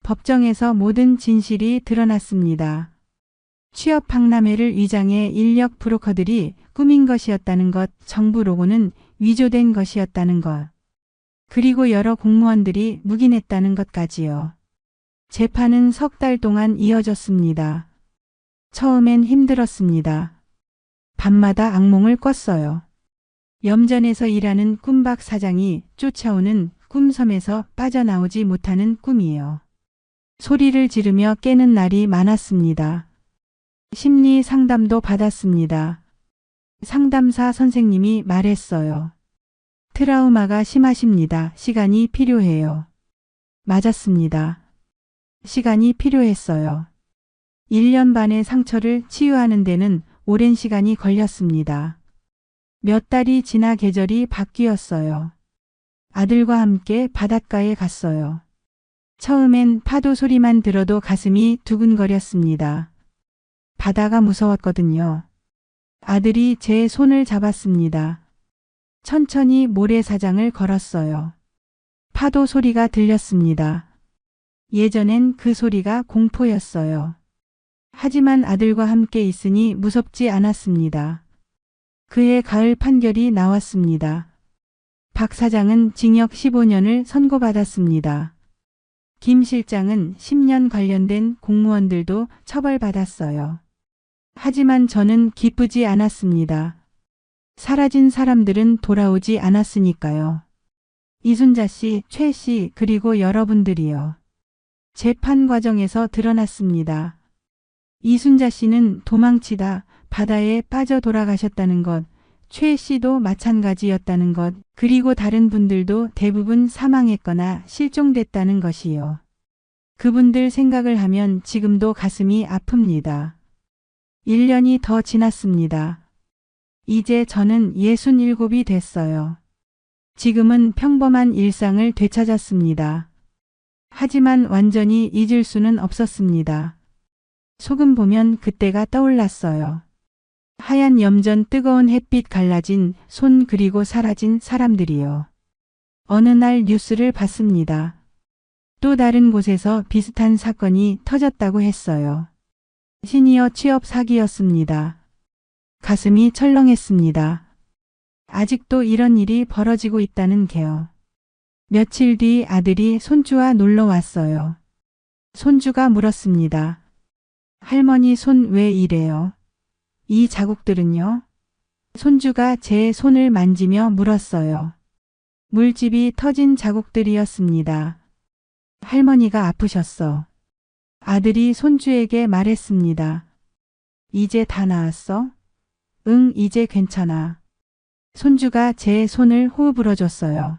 법정에서 모든 진실이 드러났습니다. 취업 박람회를 위장해 인력 브로커들이 꾸민 것이었다는 것, 정부 로고는 위조된 것이었다는 것, 그리고 여러 공무원들이 묵인했다는 것까지요. 재판은 석 달 동안 이어졌습니다. 처음엔 힘들었습니다. 밤마다 악몽을 꿨어요. 염전에서 일하는 꿈박 사장이 쫓아오는 꿈섬에서 빠져나오지 못하는 꿈이에요. 소리를 지르며 깨는 날이 많았습니다. 심리 상담도 받았습니다. 상담사 선생님이 말했어요. 트라우마가 심하십니다. 시간이 필요해요. 맞았습니다. 시간이 필요했어요. 1년 반의 상처를 치유하는 데는 오랜 시간이 걸렸습니다. 몇 달이 지나 계절이 바뀌었어요. 아들과 함께 바닷가에 갔어요. 처음엔 파도 소리만 들어도 가슴이 두근거렸습니다. 바다가 무서웠거든요. 아들이 제 손을 잡았습니다. 천천히 모래사장을 걸었어요. 파도 소리가 들렸습니다. 예전엔 그 소리가 공포였어요. 하지만 아들과 함께 있으니 무섭지 않았습니다. 그해 가을 판결이 나왔습니다. 박 사장은 징역 15년을 선고받았습니다. 김 실장은 10년 관련된 공무원들도 처벌받았어요. 하지만 저는 기쁘지 않았습니다. 사라진 사람들은 돌아오지 않았으니까요. 이순자 씨, 최 씨, 그리고 여러분들이요. 재판 과정에서 드러났습니다. 이순자 씨는 도망치다 바다에 빠져 돌아가셨다는 것, 최 씨도 마찬가지였다는 것, 그리고 다른 분들도 대부분 사망했거나 실종됐다는 것이요. 그분들 생각을 하면 지금도 가슴이 아픕니다. 1년이 더 지났습니다. 이제 저는 67이 됐어요. 지금은 평범한 일상을 되찾았습니다. 하지만 완전히 잊을 수는 없었습니다. 소금 보면 그때가 떠올랐어요. 하얀 염전 뜨거운 햇빛 갈라진 손 그리고 사라진 사람들이요. 어느 날 뉴스를 봤습니다. 또 다른 곳에서 비슷한 사건이 터졌다고 했어요. 시니어 취업 사기였습니다. 가슴이 철렁했습니다. 아직도 이런 일이 벌어지고 있다는 게요. 며칠 뒤 아들이 손주와 놀러 왔어요. 손주가 물었습니다. 할머니 손 왜 이래요? 이 자국들은요? 손주가 제 손을 만지며 물었어요. 물집이 터진 자국들이었습니다. 할머니가 아프셨어. 아들이 손주에게 말했습니다. 이제 다 나았어? 응, 이제 괜찮아. 손주가 제 손을 호흡으로 줬어요.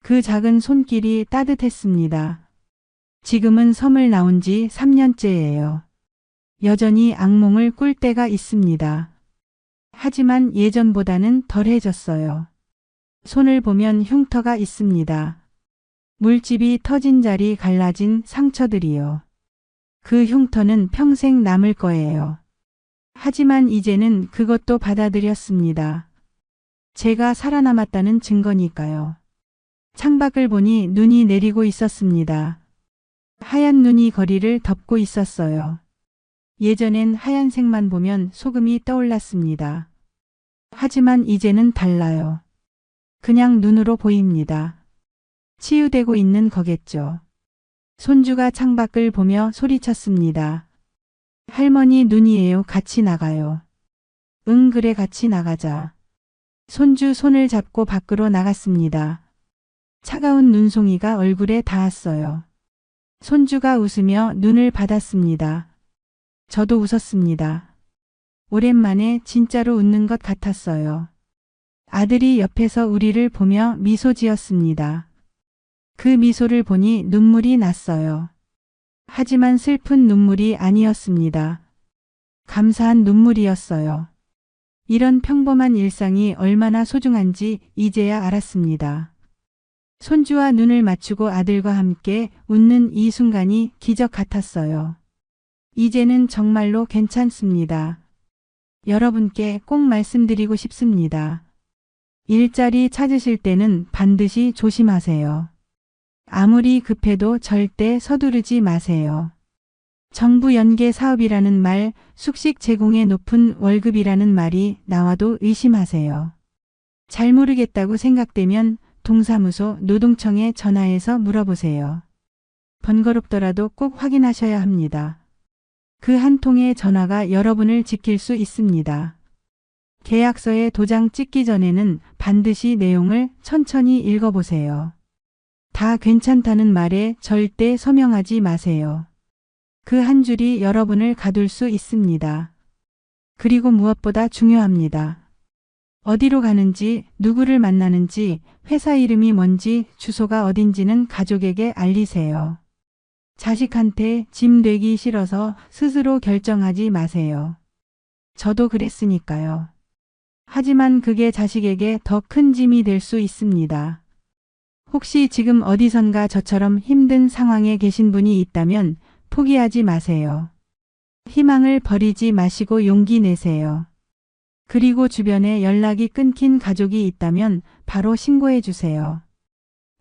그 작은 손길이 따뜻했습니다. 지금은 섬을 나온 지 3년째예요. 여전히 악몽을 꿀 때가 있습니다. 하지만 예전보다는 덜해졌어요. 손을 보면 흉터가 있습니다. 물집이 터진 자리 갈라진 상처들이요. 그 흉터는 평생 남을 거예요. 하지만 이제는 그것도 받아들였습니다. 제가 살아남았다는 증거니까요. 창밖을 보니 눈이 내리고 있었습니다. 하얀 눈이 거리를 덮고 있었어요. 예전엔 하얀색만 보면 소금이 떠올랐습니다. 하지만 이제는 달라요. 그냥 눈으로 보입니다. 치유되고 있는 거겠죠. 손주가 창밖을 보며 소리쳤습니다. 할머니 눈이에요. 같이 나가요. 응, 그래, 같이 나가자. 손주 손을 잡고 밖으로 나갔습니다. 차가운 눈송이가 얼굴에 닿았어요. 손주가 웃으며 눈을 받았습니다. 저도 웃었습니다. 오랜만에 진짜로 웃는 것 같았어요. 아들이 옆에서 우리를 보며 미소 지었습니다. 그 미소를 보니 눈물이 났어요. 하지만 슬픈 눈물이 아니었습니다. 감사한 눈물이었어요. 이런 평범한 일상이 얼마나 소중한지 이제야 알았습니다. 손주와 눈을 맞추고 아들과 함께 웃는 이 순간이 기적 같았어요. 이제는 정말로 괜찮습니다. 여러분께 꼭 말씀드리고 싶습니다. 일자리 찾으실 때는 반드시 조심하세요. 아무리 급해도 절대 서두르지 마세요. 정부 연계 사업이라는 말, 숙식 제공에 높은 월급이라는 말이 나와도 의심하세요. 잘 모르겠다고 생각되면 동사무소 노동청에 전화해서 물어보세요. 번거롭더라도 꼭 확인하셔야 합니다. 그 한 통의 전화가 여러분을 지킬 수 있습니다. 계약서에 도장 찍기 전에는 반드시 내용을 천천히 읽어보세요. 다 괜찮다는 말에 절대 서명하지 마세요. 그 한 줄이 여러분을 가둘 수 있습니다. 그리고 무엇보다 중요합니다. 어디로 가는지, 누구를 만나는지, 회사 이름이 뭔지, 주소가 어딘지는 가족에게 알리세요. 자식한테 짐 되기 싫어서 스스로 결정하지 마세요. 저도 그랬으니까요. 하지만 그게 자식에게 더 큰 짐이 될 수 있습니다. 혹시 지금 어디선가 저처럼 힘든 상황에 계신 분이 있다면 포기하지 마세요. 희망을 버리지 마시고 용기 내세요. 그리고 주변에 연락이 끊긴 가족이 있다면 바로 신고해 주세요.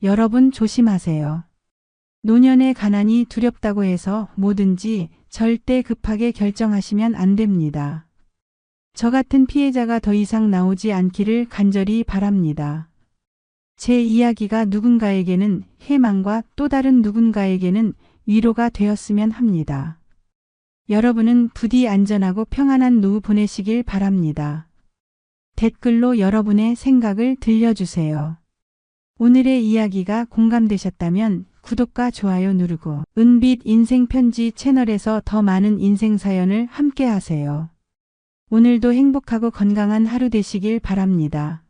여러분 조심하세요. 노년의 가난이 두렵다고 해서 뭐든지 절대 급하게 결정하시면 안 됩니다. 저 같은 피해자가 더 이상 나오지 않기를 간절히 바랍니다. 제 이야기가 누군가에게는 희망과 또 다른 누군가에게는 위로가 되었으면 합니다. 여러분은 부디 안전하고 평안한 노후 보내시길 바랍니다. 댓글로 여러분의 생각을 들려주세요. 오늘의 이야기가 공감되셨다면 구독과 좋아요 누르고 은빛 인생편지 채널에서 더 많은 인생 사연을 함께 하세요. 오늘도 행복하고 건강한 하루 되시길 바랍니다.